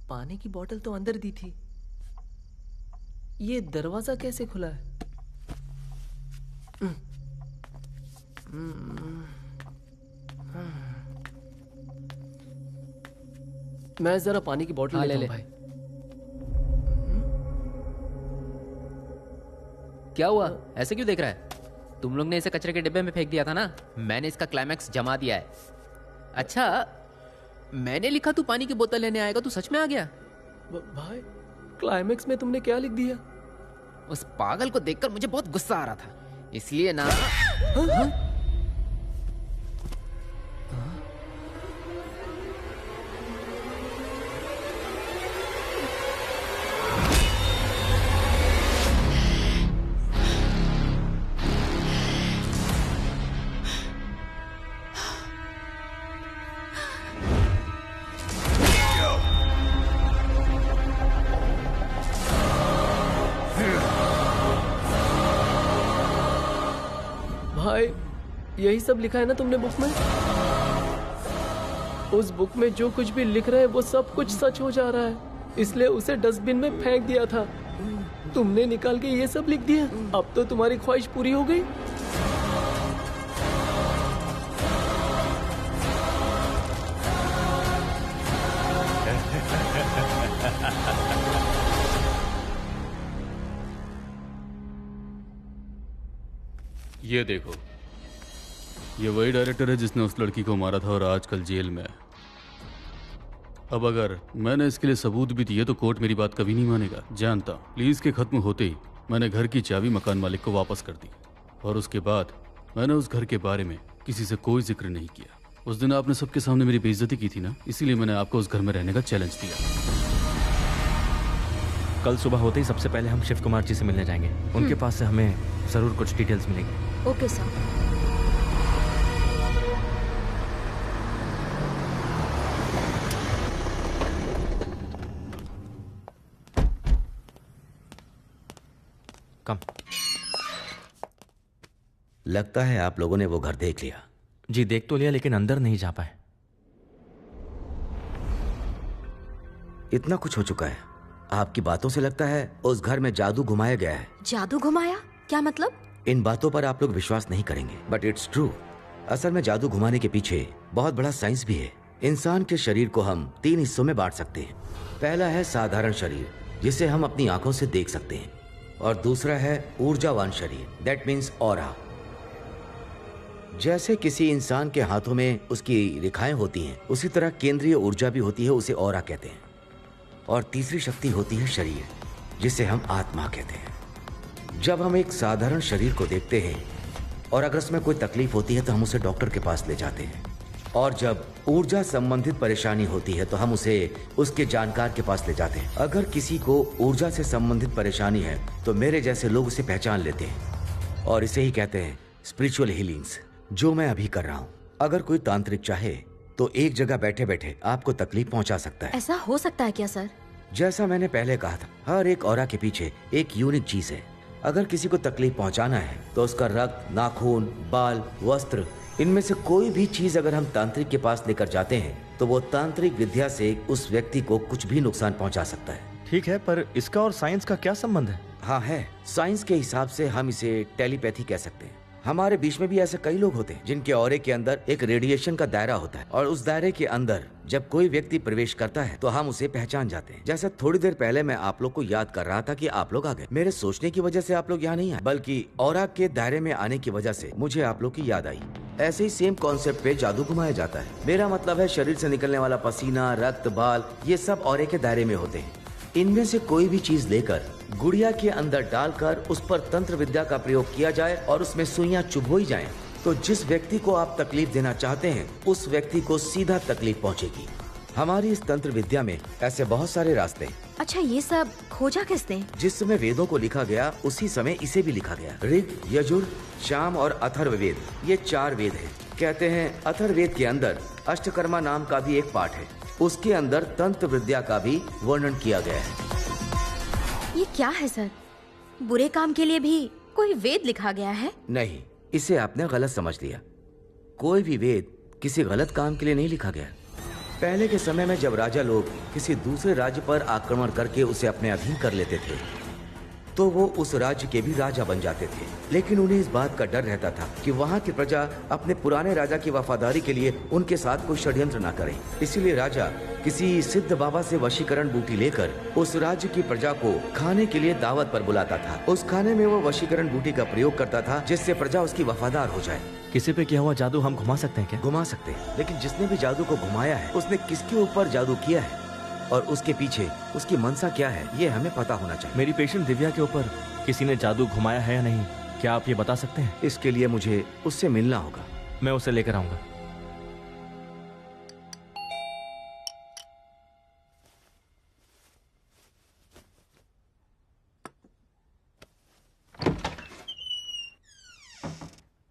पानी की बोतल तो अंदर दी थी, ये दरवाजा कैसे खुला है? मैं जरा पानी की बोतल ले ले भाई। क्या हुआ? ऐसे क्यों देख रहा है? तुम लोग ने इसे कचरे के डिब्बे में फेंक दिया था ना। मैंने इसका क्लाइमैक्स जमा दिया है। अच्छा, मैंने लिखा तू पानी की बोतल लेने आएगा, तू सच में आ गया? भाई, क्लाइमैक्स में तुमने क्या लिख दिया? उस पागल को देखकर मुझे बहुत गुस्सा आ रहा था, इसलिए ना। भाई, यही सब लिखा है ना तुमने बुक में? उस बुक में जो कुछ भी लिख रहे हैं वो सब कुछ सच हो जा रहा है, इसलिए उसे डस्टबिन में फेंक दिया था। तुमने निकाल के ये सब लिख दिया। अब तो तुम्हारी ख्वाहिश पूरी हो गई। ये देखो, ये वही डायरेक्टर है जिसने उस लड़की को मारा था और आजकल जेल में है। अब अगर मैंने इसके लिए सबूत भी दिए तो कोर्ट मेरी बात कभी नहीं मानेगा, जानता। प्लीज के खत्म होते ही मैंने घर की चाबी मकान मालिक को वापस कर दी और उसके बाद मैंने उस घर के बारे में किसी से कोई जिक्र नहीं किया। उस दिन आपने सबके सामने मेरी बेइज्जती की थी ना, इसीलिए मैंने आपको उस घर में रहने का चैलेंज दिया। कल सुबह होते ही सबसे पहले हम शिव कुमार जी से मिलने जाएंगे। उनके पास से हमें जरूर कुछ डिटेल्स मिलेंगी। Okay sir. कम। लगता है आप लोगों ने वो घर देख लिया। जी देख तो लिया, लेकिन अंदर नहीं जा पाए। इतना कुछ हो चुका है। आपकी बातों से लगता है उस घर में जादू घुमाया गया है। जादू घुमाया? क्या मतलब? इन बातों पर आप लोग विश्वास नहीं करेंगे, बट इट्स ट्रू। असल में जादू घुमाने के पीछे बहुत बड़ा साइंस भी है। इंसान के शरीर को हम 3 हिस्सों में बांट सकते हैं। पहला है साधारण शरीर, जिसे हम अपनी आंखों से देख सकते हैं, और दूसरा है ऊर्जावान शरीर, दैट मीन्स ऑरा। जैसे किसी इंसान के हाथों में उसकी रेखाएं होती हैं, उसी तरह केंद्रीय ऊर्जा भी होती है, उसे ऑरा कहते हैं। और तीसरी शक्ति होती है शरीर, जिसे हम आत्मा कहते हैं। जब हम एक साधारण शरीर को देखते हैं और अगर उसमें कोई तकलीफ होती है तो हम उसे डॉक्टर के पास ले जाते हैं, और जब ऊर्जा संबंधित परेशानी होती है तो हम उसे उसके जानकार के पास ले जाते हैं। अगर किसी को ऊर्जा से संबंधित परेशानी है तो मेरे जैसे लोग उसे पहचान लेते हैं, और इसे ही कहते हैं स्पिरिचुअल हीलिंग्स, जो मैं अभी कर रहा हूँ। अगर कोई तांत्रिक चाहे तो एक जगह बैठे बैठे आपको तकलीफ पहुंचा सकता है। ऐसा हो सकता है क्या सर? जैसा मैंने पहले कहा था, हर एक ऑरा के पीछे एक यूनिक चीज है। अगर किसी को तकलीफ पहुंचाना है तो उसका रक्त, नाखून, बाल, वस्त्र, इनमें से कोई भी चीज अगर हम तांत्रिक के पास लेकर जाते हैं तो वो तांत्रिक विद्या से उस व्यक्ति को कुछ भी नुकसान पहुंचा सकता है। ठीक है, पर इसका और साइंस का क्या संबंध है? हाँ है। साइंस के हिसाब से हम इसे टेलीपैथी कह सकते हैं। हमारे बीच में भी ऐसे कई लोग होते हैं जिनके ऑरे के अंदर एक रेडिएशन का दायरा होता है, और उस दायरे के अंदर जब कोई व्यक्ति प्रवेश करता है तो हम उसे पहचान जाते हैं। जैसे थोड़ी देर पहले मैं आप लोग को याद कर रहा था कि आप लोग आ गए। मेरे सोचने की वजह से आप लोग यहाँ नहीं आए, बल्कि ऑरा के दायरे में आने की वजह से मुझे आप लोग की याद आई। ऐसे ही सेम कॉन्सेप्ट पे जादू घुमाया जाता है। मेरा मतलब है शरीर से निकलने वाला पसीना, रक्त, बाल, ये सब ऑरे के दायरे में होते हैं। इनमें से कोई भी चीज लेकर गुड़िया के अंदर डालकर उस पर तंत्र विद्या का प्रयोग किया जाए और उसमें सुइयां चुभोई जाएं, तो जिस व्यक्ति को आप तकलीफ देना चाहते हैं उस व्यक्ति को सीधा तकलीफ पहुंचेगी। हमारी इस तंत्र विद्या में ऐसे बहुत सारे रास्ते हैं। अच्छा, ये सब खोजा किसने? जिस समय वेदों को लिखा गया उसी समय इसे भी लिखा गया। ऋग, यजुर, साम और अथर्ववेद, ये 4 वेद हैं। कहते हैं अथर्ववेद के अंदर अष्टकर्मा नाम का भी एक पाठ है, उसके अंदर तंत्र विद्या का भी वर्णन किया गया है। ये क्या है सर? बुरे काम के लिए भी कोई वेद लिखा गया है? नहीं, इसे आपने गलत समझ लिया। कोई भी वेद किसी गलत काम के लिए नहीं लिखा गया। पहले के समय में जब राजा लोग किसी दूसरे राज्य पर आक्रमण करके उसे अपने अधीन कर लेते थे तो वो उस राज्य के भी राजा बन जाते थे, लेकिन उन्हें इस बात का डर रहता था कि वहाँ की प्रजा अपने पुराने राजा की वफादारी के लिए उनके साथ कोई षड्यंत्र न करे। इसीलिए राजा किसी सिद्ध बाबा से वशीकरण बूटी लेकर उस राज्य की प्रजा को खाने के लिए दावत पर बुलाता था। उस खाने में वो वशीकरण बूटी का प्रयोग करता था जिससे प्रजा उसकी वफादार हो जाए। किसी पे किया हुआ जादू हम घुमा सकते हैं क्या? घुमा सकते हैं, लेकिन जिसने भी जादू को घुमाया है उसने किसके ऊपर जादू किया है और उसके पीछे उसकी मनसा क्या है, ये हमें पता होना चाहिए। मेरी पेशेंट दिव्या के ऊपर किसी ने जादू घुमाया है या नहीं, क्या आप ये बता सकते हैं? इसके लिए मुझे उससे मिलना होगा। मैं उसे लेकर आऊंगा।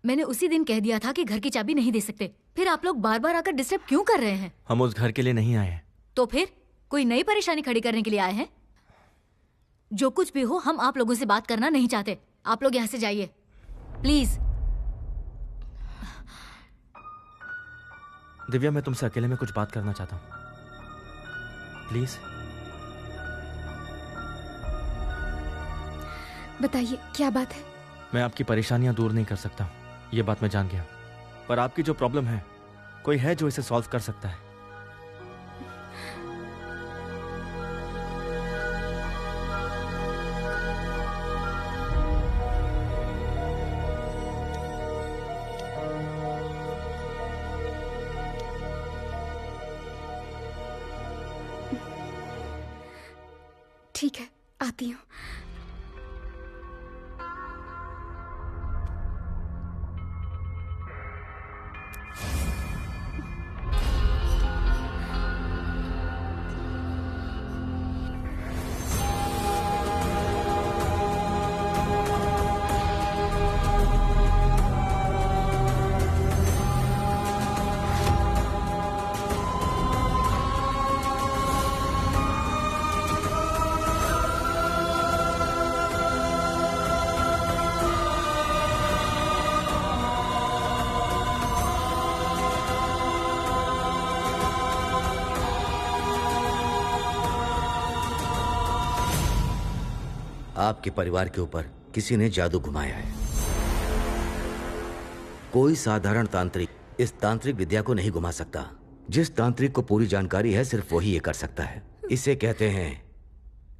मैंने उसी दिन कह दिया था कि घर की चाबी नहीं दे सकते, फिर आप लोग बार बार आकर डिस्टर्ब क्यों कर रहे हैं? हम उस घर के लिए नहीं आए हैं। तो फिर कोई नई परेशानी खड़ी करने के लिए आए हैं? जो कुछ भी हो, हम आप लोगों से बात करना नहीं चाहते। आप लोग यहाँ से जाइए प्लीज। दिव्या, मैं तुमसे अकेले में कुछ बात करना चाहता हूँ, प्लीज। बताइए क्या बात है? मैं आपकी परेशानियां दूर नहीं कर सकता, ये बात मैं जान गया, पर आपकी जो प्रॉब्लम है कोई है जो इसे सॉल्व कर सकता है। ठीक है, आती हूँ। आपके परिवार के ऊपर किसी ने जादू घुमाया है। कोई साधारण तांत्रिक इस तांत्रिक विद्या को नहीं घुमा सकता। जिस तांत्रिक को पूरी जानकारी है सिर्फ वही ये कर सकता है। इसे कहते हैं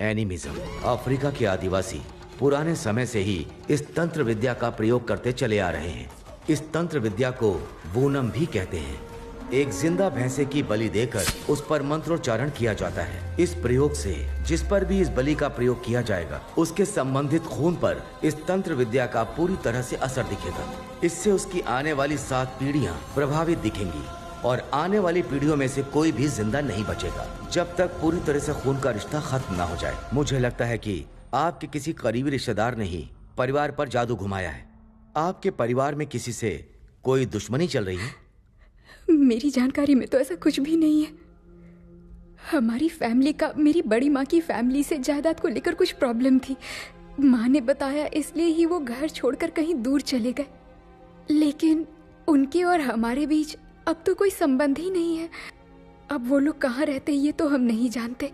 एनिमिज्म। अफ्रीका के आदिवासी पुराने समय से ही इस तंत्र विद्या का प्रयोग करते चले आ रहे हैं। इस तंत्र विद्या को वूनम भी कहते हैं। एक जिंदा भैंसे की बलि देकर उस पर मंत्रोच्चारण किया जाता है। इस प्रयोग से जिस पर भी इस बलि का प्रयोग किया जाएगा उसके संबंधित खून पर इस तंत्र विद्या का पूरी तरह से असर दिखेगा। इससे उसकी आने वाली 7 पीढ़ियां प्रभावित दिखेंगी और आने वाली पीढ़ियों में से कोई भी जिंदा नहीं बचेगा जब तक पूरी तरह से खून का रिश्ता खत्म ना हो जाए। मुझे लगता है कि आपके किसी करीबी रिश्तेदार ने ही परिवार पर जादू घुमाया है। आपके परिवार में किसी से कोई दुश्मनी चल रही है? मेरी जानकारी में तो ऐसा कुछ भी नहीं है। हमारी फैमिली का मेरी बड़ी माँ की फैमिली से जायदाद को लेकर कुछ प्रॉब्लम थी। माँ ने बताया इसलिए ही वो घर छोड़कर कहीं दूर चले गए, लेकिन उनके और हमारे बीच अब तो कोई संबंध ही नहीं है। अब वो लोग कहाँ रहते ये तो हम नहीं जानते।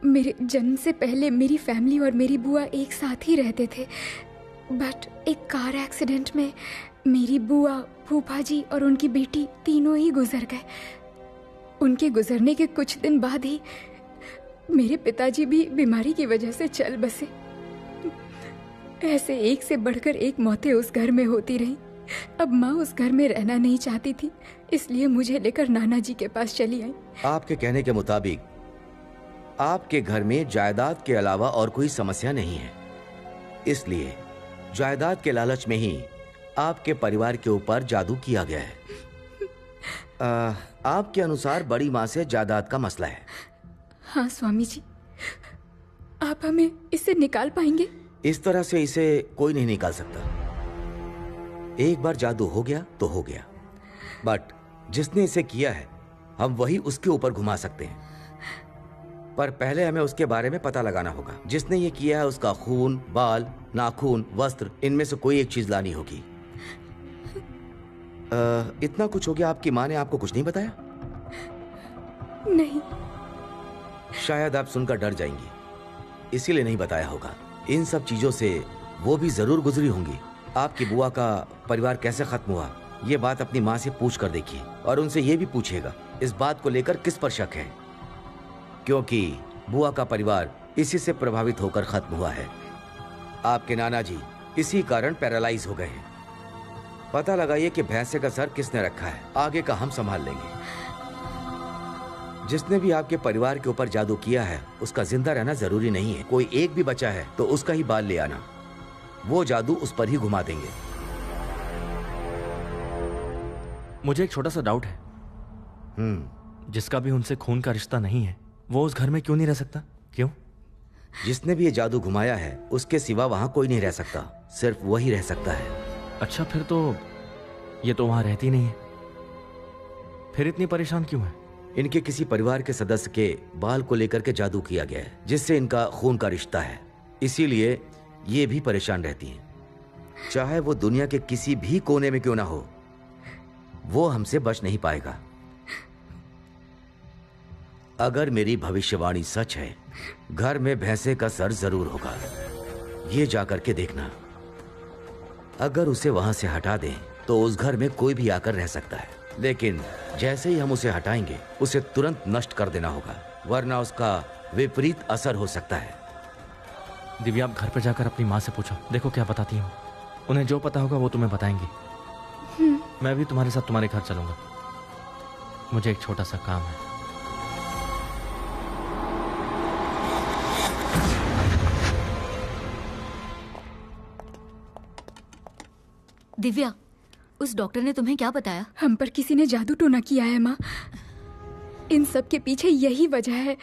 मेरे जन्म से पहले मेरी फैमिली और मेरी बुआ एक साथ ही रहते थे, बट एक कार एक्सीडेंट में मेरी बुआ, फूफा जी और उनकी बेटी तीनों ही गुजर गए। उनके गुजरने के कुछ दिन बाद ही मेरे पिताजी भी बीमारी की वजह से चल बसे। ऐसे एक से बढ़कर एक मौतें उस घर में होती रही। अब माँ उस घर में रहना नहीं चाहती थी, इसलिए मुझे लेकर नाना जी के पास चली आई। आपके कहने के मुताबिक आपके घर में जायदाद के अलावा और कोई समस्या नहीं है, इसलिए जायदाद के लालच में ही आपके परिवार के ऊपर जादू किया गया है। आपके अनुसार बड़ी माँ से जायदाद का मसला है। हाँ स्वामी जी, आप हमें इससे निकाल पाएंगे? इस तरह से इसे कोई नहीं निकाल सकता। एक बार जादू हो गया तो हो गया, बट जिसने इसे किया है हम वही उसके ऊपर घुमा सकते हैं। पर पहले हमें उसके बारे में पता लगाना होगा। जिसने ये किया है उसका खून, बाल, नाखून, वस्त्र, इनमें से कोई एक चीज लानी होगी। इतना कुछ हो गया, आपकी माँ ने आपको कुछ नहीं बताया? नहीं। शायद आप सुनकर डर जाएंगी, इसीलिए नहीं बताया होगा। इन सब चीजों से वो भी जरूर गुजरी होंगी। आपकी बुआ का परिवार कैसे खत्म हुआ, ये बात अपनी माँ से पूछ कर देखिए, और उनसे ये भी पूछिएगा इस बात को लेकर किस पर शक है, क्योंकि बुआ का परिवार इसी से प्रभावित होकर खत्म हुआ है। आपके नाना जी इसी कारण पैरालाइज हो गए हैं। पता लगाइए कि भैंसे का सर किसने रखा है, आगे का हम संभाल लेंगे। जिसने भी आपके परिवार के ऊपर जादू किया है उसका जिंदा रहना जरूरी नहीं है। कोई एक भी बचा है तो उसका ही बाल ले आना, वो जादू उस पर ही घुमा देंगे। मुझे एक छोटा सा डाउट है। जिसका भी उनसे खून का रिश्ता नहीं है वो उस घर में क्यों नहीं रह सकता? क्यों? जिसने भी ये जादू घुमाया है उसके सिवा वहां कोई नहीं रह सकता, सिर्फ वही रह सकता है। अच्छा, फिर तो ये तो वहां रहती नहीं है, फिर इतनी परेशान क्यों है? इनके किसी परिवार के सदस्य के बाल को लेकर के जादू किया गया है, जिससे इनका खून का रिश्ता है, इसीलिए ये भी परेशान रहती हैं। चाहे वो दुनिया के किसी भी कोने में क्यों ना हो, वो हमसे बच नहीं पाएगा। अगर मेरी भविष्यवाणी सच है, घर में भैंसे का सर जरूर होगा। ये जाकर के देखना। अगर उसे वहां से हटा दें तो उस घर में कोई भी आकर रह सकता है, लेकिन जैसे ही हम उसे हटाएंगे उसे तुरंत नष्ट कर देना होगा, वरना उसका विपरीत असर हो सकता है। दिव्या, आप घर पर जाकर अपनी माँ से पूछो, देखो क्या बताती हूँ। उन्हें जो पता होगा वो तुम्हें बताएंगी। मैं भी तुम्हारे साथ तुम्हारे घर चलूंगा, मुझे एक छोटा सा काम है। दिव्या, उस डॉक्टर ने तुम्हें क्या बताया? हम पर किसी ने जादू टोना किया है माँ। इन सब के पीछे यही वजह है।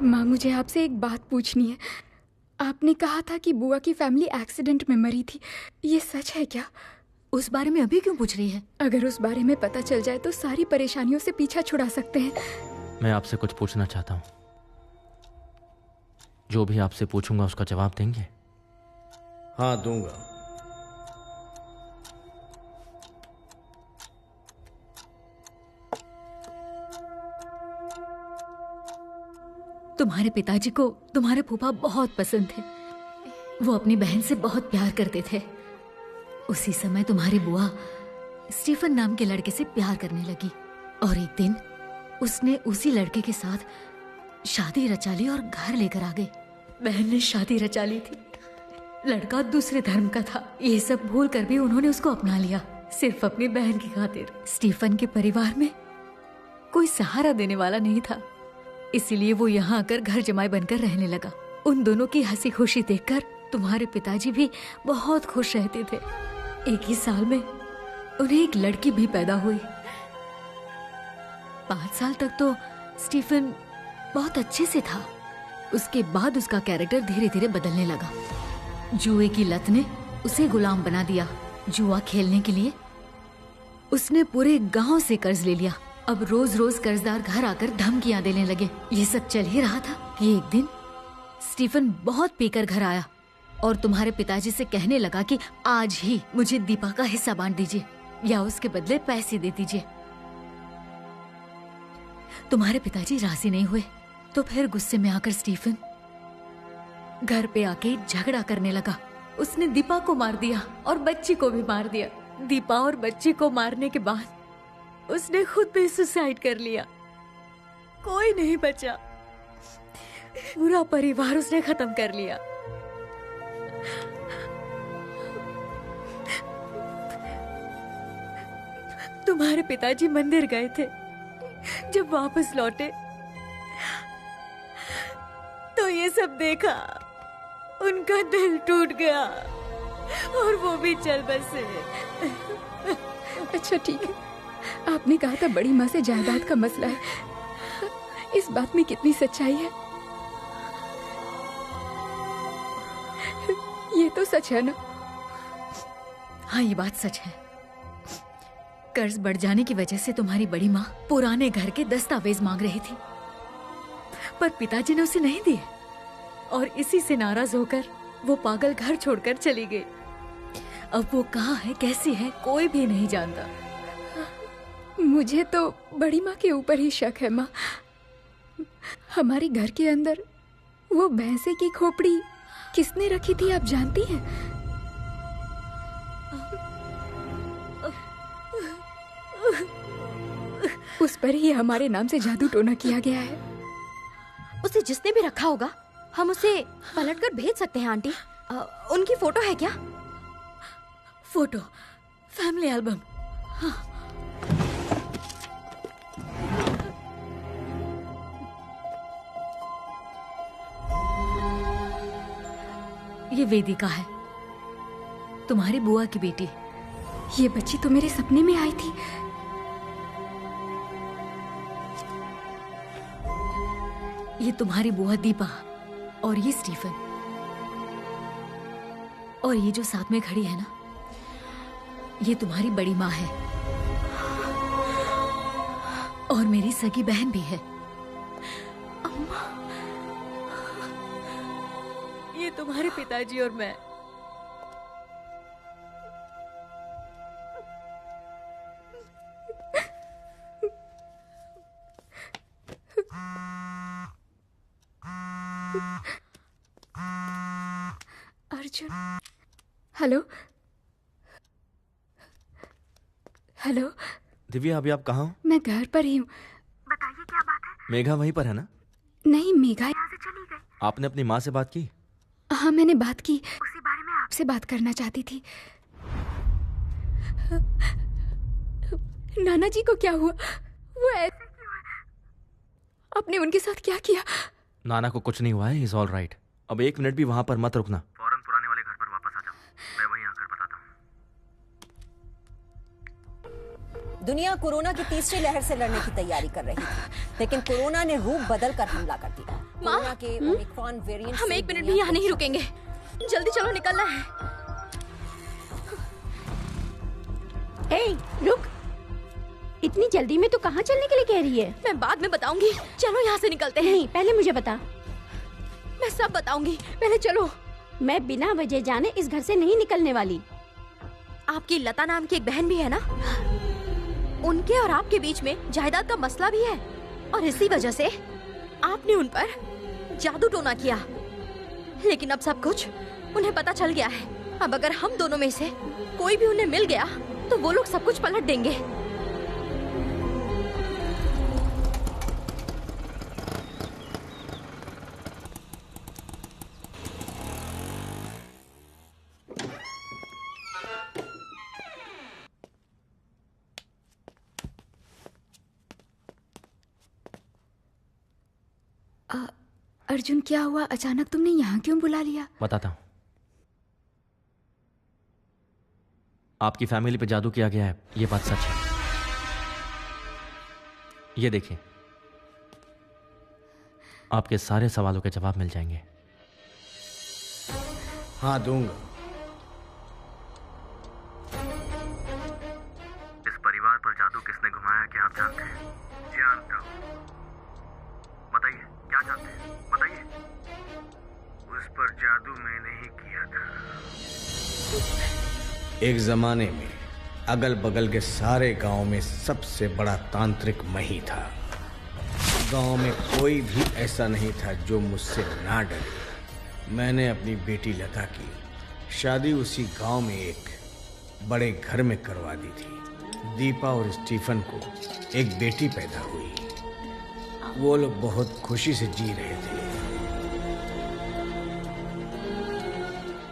माँ, मुझे आपसे एक बात पूछनी है। आपने कहा था कि बुआ की फैमिली एक्सीडेंट में मरी थी, ये सच है क्या? उस बारे में अभी क्यों पूछ रही है? अगर उस बारे में पता चल जाए तो सारी परेशानियों से पीछा छुड़ा सकते हैं। मैं आपसे कुछ पूछना चाहता हूँ, जो भी आपसे पूछूंगा उसका जवाब देंगे? हाँ, दूंगा। तुम्हारे पिताजी को तुम्हारे फूफा बहुत पसंद थे। वो अपनी बहन से बहुत प्यार करते थे। उसी समय तुम्हारी बुआ स्टीफन नाम के लड़के से प्यार करने लगी, और एक दिन उसने उसी लड़के के साथ शादी रचा ली और घर लेकर आ गई। बहन ने शादी रचा ली थी, लड़का दूसरे धर्म का था। ये सब भूल कर भी उन्होंने उसको अपना लिया, सिर्फ अपनी बहन की खातिर। स्टीफन के परिवार में कोई सहारा देने वाला नहीं था, इसीलिए वो यहाँ आकर घर जमाई बनकर रहने लगा। उन दोनों की हंसी खुशी देखकर तुम्हारे पिताजी भी बहुत खुश रहते थे। एक ही साल में उन्हें एक लड़की भी पैदा हुई। 5 साल तक तो स्टीफन बहुत अच्छे से था। उसके बाद उसका कैरेक्टर धीरे धीरे बदलने लगा। जुए की लत ने उसे गुलाम बना दिया। जुआ खेलने के लिए उसने पूरे गांव से कर्ज ले लिया। अब रोज रोज कर्जदार घर आकर धमकियां देने लगे। ये सब चल ही रहा था कि एक दिन स्टीफन बहुत पीकर घर आया और तुम्हारे पिताजी से कहने लगा कि आज ही मुझे दीपा का हिस्सा बांट दीजिए या उसके बदले पैसे दे दीजिए। तुम्हारे पिताजी राजी नहीं हुए तो फिर गुस्से में आकर स्टीफन घर पे आके झगड़ा करने लगा। उसने दीपा को मार दिया और बच्ची को भी मार दिया। दीपा और बच्ची को मारने के बाद उसने खुद भी सुसाइड कर लिया। कोई नहीं बचा, पूरा परिवार उसने खत्म कर लिया। तुम्हारे पिताजी मंदिर गए थे। जब वापस लौटे तो ये सब देखा, उनका दिल टूट गया और वो भी चल बसे। अच्छा ठीक है, आपने कहा था बड़ी माँ से जायदाद का मसला है। इस बात में कितनी सच्चाई है? ये तो सच है ना? हाँ, ये बात सच है। कर्ज बढ़ जाने की वजह से तुम्हारी बड़ी माँ पुराने घर के दस्तावेज मांग रही थी, पर पिताजी ने उसे नहीं दिए और इसी से नाराज होकर वो पागल घर छोड़कर चली गई। अब वो कहाँ है, कैसी है, कोई भी नहीं जानता। मुझे तो बड़ी माँ के ऊपर ही शक है माँ। हमारे घर के अंदर वो भैंसे की खोपड़ी किसने रखी थी आप जानती हैं? उस पर ही हमारे नाम से जादू टोना किया गया है। उसे जिसने भी रखा होगा हम उसे पलटकर भेज सकते हैं आंटी। उनकी फोटो है क्या? Photo, family album. हाँ। ये वेदिका है, तुम्हारी बुआ की बेटी। ये बच्ची तो मेरे सपने में आई थी। ये तुम्हारी बुआ दीपा और ये स्टीफन। और ये जो साथ में खड़ी है ना, ये तुम्हारी बड़ी माँ है और मेरी सगी बहन भी है। अम्मा, ये तुम्हारे पिताजी और मैं। Arjun, hello hello. दिव्या, अभी आप कहाँ हो? मैं घर पर ही हूँ। बताइए क्या बात है? मेघा वहीं पर है ना? नहीं, मेघा यहाँ से चली गई। आपने अपनी माँ से बात की? हाँ, मैंने बात की। उसी बारे में आपसे बात करना चाहती थी। नाना जी को क्या हुआ? वो ऐसे क्यों है? आपने उनके साथ क्या किया? नाना को कुछ नहीं हुआ है, इज ऑल राइट। अब 1 मिनट भी वहाँ पर मत रुकना। फौरन पुराने वाले घर पर वापस आ जाओ, मैं वहीं आकर बताता हूँ। दुनिया कोरोना की तीसरी लहर से लड़ने की तैयारी कर रही थी, लेकिन कोरोना ने रूप बदल कर हमला कर दिया। कोरोना के ओमिक्रॉन वेरिएंट हम 1 मिनट भी यहाँ नहीं रुकेंगे। जल्दी चलो, निकलना है। ए, रुक। इतनी जल्दी में तो कहाँ चलने के लिए कह रही है? मैं बाद में बताऊंगी। चलो यहाँ से निकलते हैं। नहीं, पहले मुझे बता। मैं सब बताऊंगी, पहले चलो। मैं बिना वजह जाने इस घर से नहीं निकलने वाली। आपकी लता नाम की एक बहन भी है ना? उनके और आपके बीच में जायदाद का मसला भी है और इसी वजह से आपने उन पर जादू टोना किया। लेकिन अब सब कुछ उन्हें पता चल गया है। अब अगर हम दोनों में से कोई भी उन्हें मिल गया तो वो लोग सब कुछ पलट देंगे। अर्जुन, क्या हुआ? अचानक तुमने यहाँ क्यों बुला लिया? बताता हूँ। आपकी फैमिली पे जादू किया गया है, ये बात सच है। ये देखिए, आपके सारे सवालों के जवाब मिल जाएंगे। हाँ, दूंगा। इस परिवार पर जादू किसने घुमाया, क्या आप जानते हैं? जानता हूं। बताइए, क्या जानते हैं? बताइए। उस पर जादू मैंने ही किया था। एक जमाने में अगल बगल के सारे गांव में सबसे बड़ा तांत्रिक मैं ही था। गांव में कोई भी ऐसा नहीं था जो मुझसे ना डरे। मैंने अपनी बेटी लता की शादी उसी गांव में एक बड़े घर में करवा दी थी। दीपा और स्टीफन को एक बेटी पैदा हुई। वो लोग बहुत खुशी से जी रहे थे।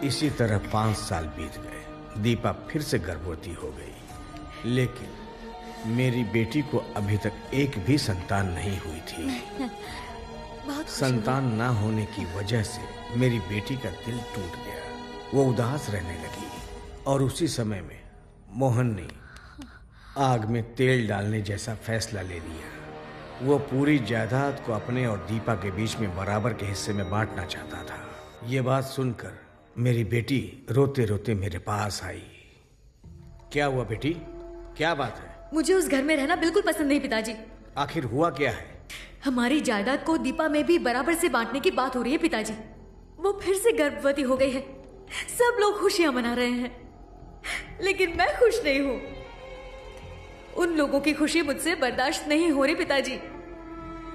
इसी तरह 5 साल बीत गए। दीपा फिर से गर्भवती हो गई, लेकिन मेरी बेटी को अभी तक एक भी संतान नहीं हुई थी। संतान ना होने की वजह से मेरी बेटी का दिल टूट गया। वो उदास रहने लगी और उसी समय में मोहन ने आग में तेल डालने जैसा फैसला ले लिया। वो पूरी जायदाद को अपने और दीपा के बीच में बराबर के हिस्से में बांटना चाहता था। ये बात सुनकर मेरी बेटी रोते रोते मेरे पास आई। क्या हुआ बेटी, क्या बात है? मुझे उस घर में रहना बिल्कुल पसंद नहीं पिताजी। आखिर हुआ क्या है? हमारी जायदाद को दीपा में भी बराबर से बांटने की बात हो रही है पिताजी। वो फिर से गर्भवती हो गई है। सब लोग खुशियां मना रहे हैं, लेकिन मैं खुश नहीं हूं। उन लोगों की खुशी मुझसे बर्दाश्त नहीं हो रही पिताजी।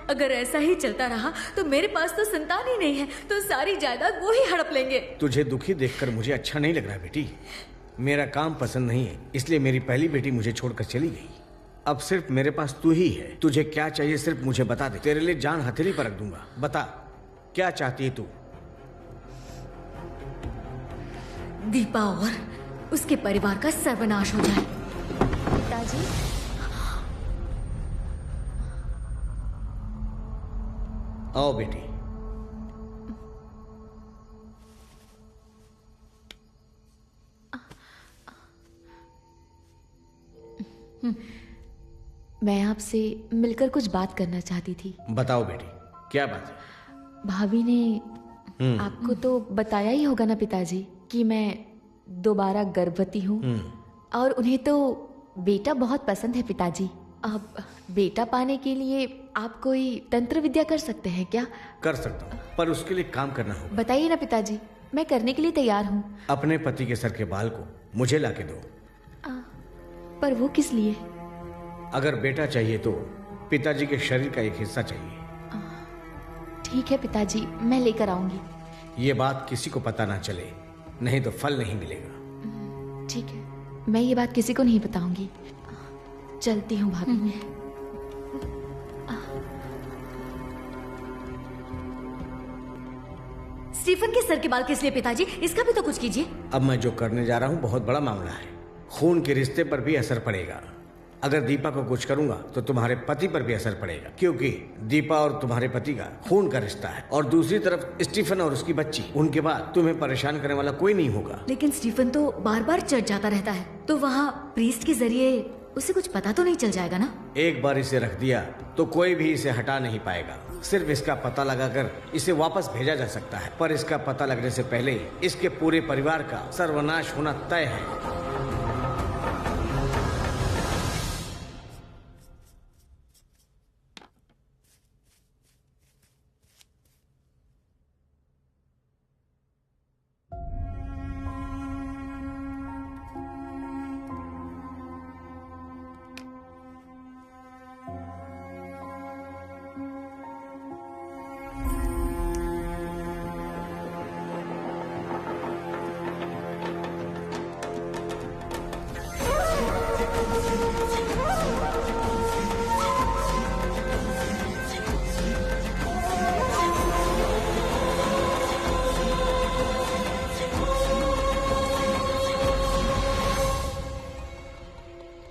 अगर ऐसा ही चलता रहा तो मेरे पास तो संतान ही नहीं है, तो सारी जायदाद वो ही हड़प लेंगे। तुझे दुखी देखकर मुझे अच्छा नहीं लग रहा बेटी। मेरा काम पसंद नहीं है, इसलिए मेरी पहली बेटी मुझे छोड़कर चली गई। अब सिर्फ मेरे पास तू ही है। तुझे क्या चाहिए सिर्फ मुझे बता दे, तेरे लिए जान हथेली पर रख दूंगा। बता, क्या चाहती है तू? दीपा और उसके परिवार का सर्वनाश हो जाए। पिताजी, आओ बेटी। मैं आपसे मिलकर कुछ बात करना चाहती थी। बताओ बेटी, क्या बात है? भाभी ने आपको तो बताया ही होगा ना पिताजी कि मैं दोबारा गर्भवती हूँ, और उन्हें तो बेटा बहुत पसंद है पिताजी। अब बेटा पाने के लिए आप कोई तंत्र विद्या कर सकते हैं क्या? कर सकता हूँ, पर उसके लिए काम करना होगा। बताइए ना पिताजी, मैं करने के लिए तैयार हूँ। अपने पति के सर के बाल को मुझे लाके दो। पर वो किस लिए? अगर बेटा चाहिए तो पिताजी के शरीर का एक हिस्सा चाहिए। ठीक है पिताजी, मैं लेकर आऊंगी। ये बात किसी को पता ना चले, नहीं तो फल नहीं मिलेगा। ठीक है, मैं ये बात किसी को नहीं बताऊंगी। चलती हूँ भाभी। स्टीफन के सर के बाल किस लिए पिताजी? इसका भी तो कुछ कीजिए। अब मैं जो करने जा रहा हूँ बहुत बड़ा मामला है। खून के रिश्ते पर भी असर पड़ेगा। अगर दीपा को कुछ करूंगा तो तुम्हारे पति पर भी असर पड़ेगा, क्योंकि दीपा और तुम्हारे पति का खून का रिश्ता है। और दूसरी तरफ स्टीफन और उसकी बच्ची, उनके बाद तुम्हें परेशान करने वाला कोई नहीं होगा। लेकिन स्टीफन तो बार बार चढ़ जाता रहता है, तो वहाँ प्रीस्ट के जरिए उसे कुछ पता तो नहीं चल जाएगा ना? एक बार इसे रख दिया तो कोई भी इसे हटा नहीं पाएगा। सिर्फ इसका पता लगाकर इसे वापस भेजा जा सकता है, पर इसका पता लगने से पहले इसके पूरे परिवार का सर्वनाश होना तय है।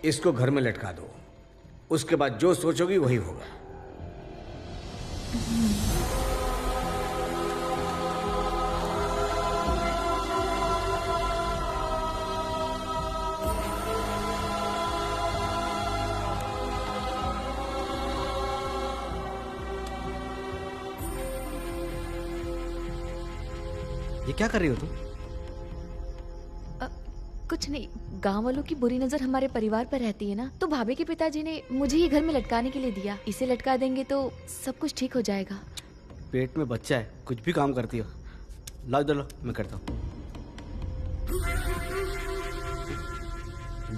इसको घर में लटका दो, उसके बाद जो सोचोगी वही होगा। ये क्या कर रही हो तुम? कुछ नहीं, गांव वालों की बुरी नजर हमारे परिवार पर रहती है ना, तो भाभी के पिताजी ने मुझे ही घर में लटकाने के लिए दिया। इसे लटका देंगे तो सब कुछ ठीक हो जाएगा। पेट में बच्चा है, कुछ भी काम करती हो। लाओ इधर लो, मैं करता हूँ।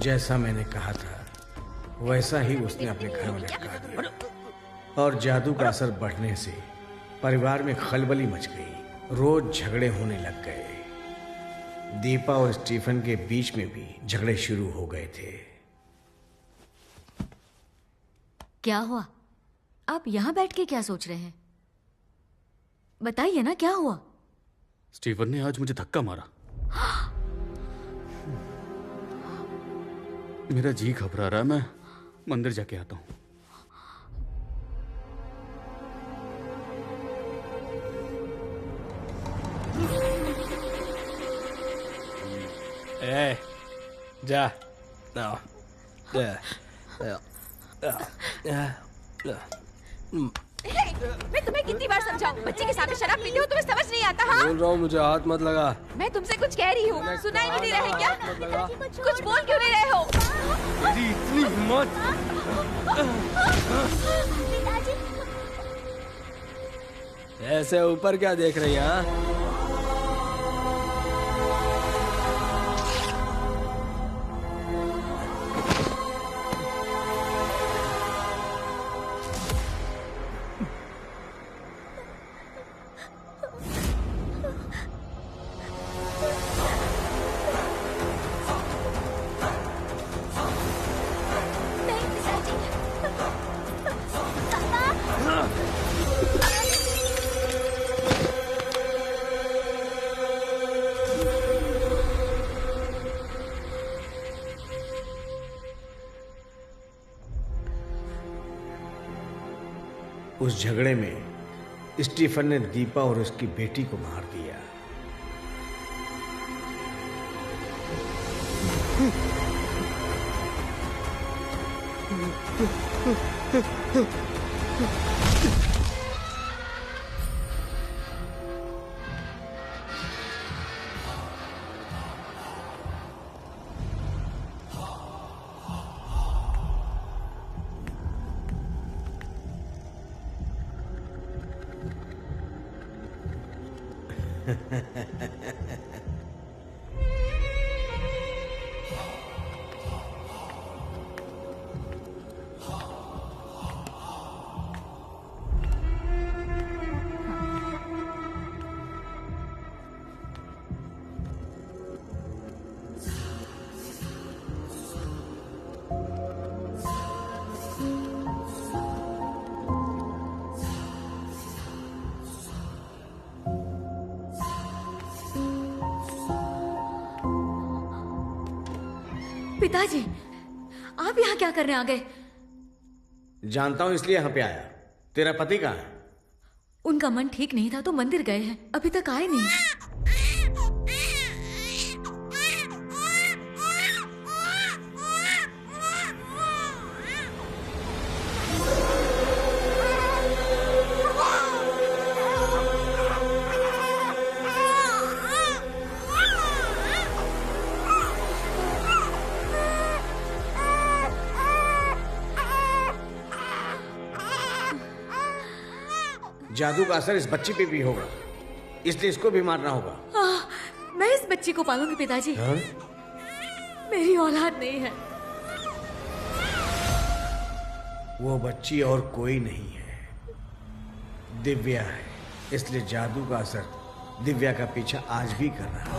जैसा मैंने कहा था वैसा ही उसने अपने घर में लटका दिया और जादू का असर बढ़ने से परिवार में खलबली मच गई। रोज झगड़े होने लग गए। दीपा और स्टीफन के बीच में भी झगड़े शुरू हो गए थे। क्या हुआ? आप यहां बैठ के क्या सोच रहे हैं? बताइए ना, क्या हुआ? स्टीफन ने आज मुझे धक्का मारा। मेरा जी घबरा रहा है, मैं मंदिर जाके आता हूं। ए, जा ना। मैं तुम्हें कितनी बार समझाऊं, बच्चे के सामने शराब पीते हो, तुम्हें समझ नहीं आता? हाँ, बोल रहा हूँ, मुझे हाथ मत लगा। मैं तुमसे कुछ कह रही हूँ, सुनाई भी नहीं रहे क्या? कुछ बोल क्यों नहीं रहे हो? तेरी इतनी हिम्मत! ऐसे ऊपर क्या देख रही है? हाँ? उस झगड़े में स्टीफन ने दीपा और उसकी बेटी को मार दिया। पिताजी, आप यहाँ क्या करने आ गए? जानता हूं इसलिए यहाँ पे आया। तेरा पति कहाँ है? उनका मन ठीक नहीं था तो मंदिर गए हैं, अभी तक आए नहीं। जादू का असर इस बच्ची पे भी होगा, इसलिए इसको भी मारना होगा। मैं इस बच्ची को पालूंगी पिताजी। हाँ? मेरी औलाद नहीं है। वो बच्ची और कोई नहीं है, दिव्या है। इसलिए जादू का असर दिव्या का पीछा आज भी कर रहा है।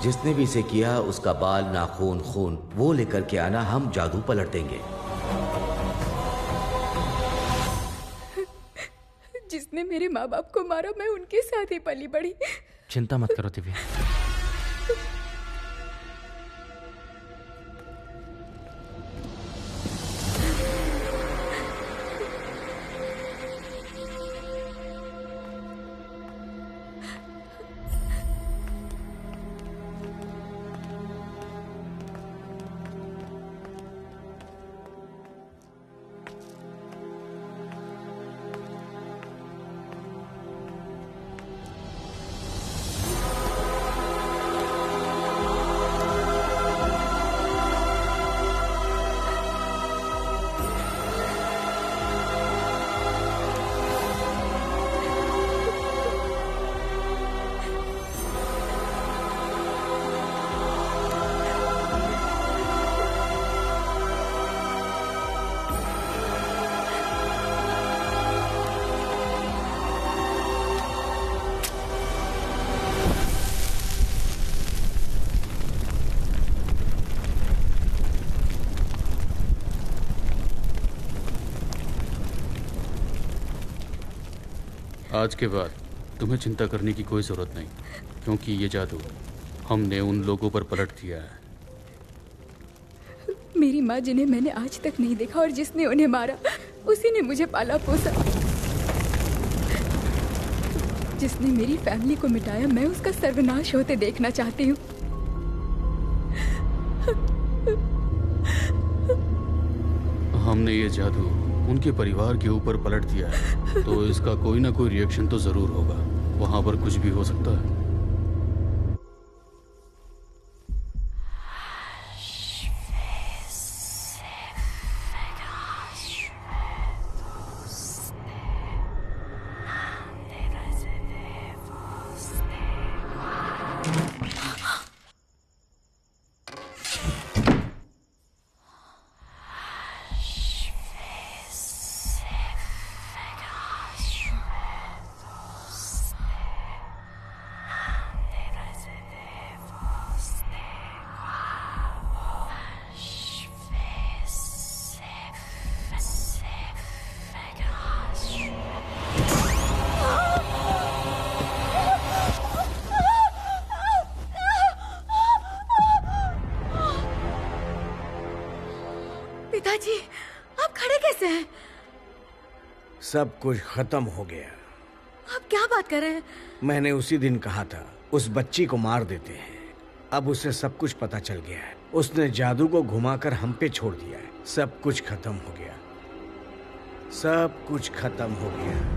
जिसने भी इसे किया उसका बाल, नाखून, खून वो लेकर के आना, हम जादू पलट देंगे। जिसने मेरे माँ बाप को मारा, मैं उनके साथ ही पली बड़ी। चिंता मत करो दिव्या। आज के बाद तुम्हें चिंता करने की कोई जरूरत नहीं, क्योंकि ये जादू हमने उन लोगों पर पलट दिया है। मेरी माँ जिन्हें मैंने आज तक नहीं देखा और जिसने उन्हें मारा, उसी ने मुझे पाला पोसा। जिसने मेरी फैमिली को मिटाया, मैं उसका सर्वनाश होते देखना चाहती हूँ। हमने ये जादू उनके परिवार के ऊपर पलट दिया है, तो इसका कोई ना कोई रिएक्शन तो जरूर होगा। वहां पर कुछ भी हो सकता है। पिताजी, आप खड़े कैसे हैं? सब कुछ खत्म हो गया। आप क्या बात कर रहे हैं? मैंने उसी दिन कहा था उस बच्ची को मार देते हैं। अब उसे सब कुछ पता चल गया है। उसने जादू को घुमाकर हम पे छोड़ दिया है। सब कुछ खत्म हो गया। सब कुछ खत्म हो गया।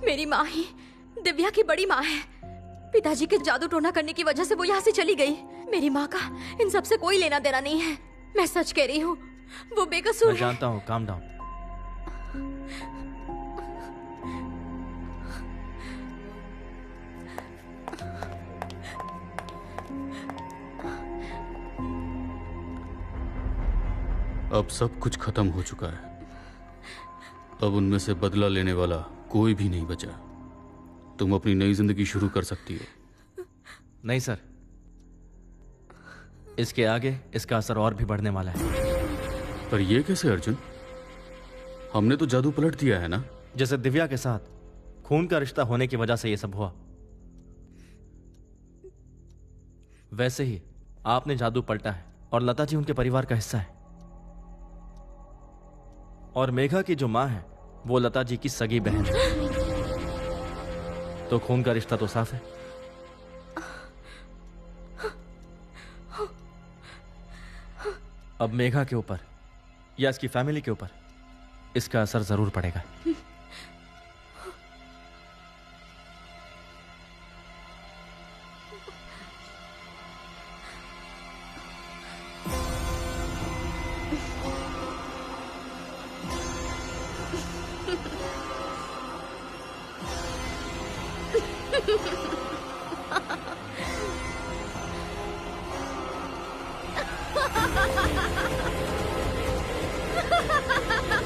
मेरी माँ ही दिव्या की बड़ी माँ है। पिताजी के जादू टोना करने की वजह से वो यहाँ से चली गई। मेरी माँ का इन सब से कोई लेना देना नहीं है। मैं सच कह रही हूँ, वो बेकसूर मैं जानता हूँ। Calm down. अब सब कुछ खत्म हो चुका है। अब उनमें से बदला लेने वाला कोई भी नहीं बचा। तुम अपनी नई जिंदगी शुरू कर सकती हो। नहीं सर, इसके आगे इसका असर और भी बढ़ने वाला है। पर ये कैसे अर्जुन? हमने तो जादू पलट दिया है ना। जैसे दिव्या के साथ खून का रिश्ता होने की वजह से ये सब हुआ, वैसे ही आपने जादू पलटा है और लता जी उनके परिवार का हिस्सा है। और मेघा की जो मां है वो लता जी की सगी बहन है। तो खून का रिश्ता तो साफ है। अब मेघा के ऊपर या इसकी फैमिली के ऊपर इसका असर जरूर पड़ेगा। Ha ha ha ha!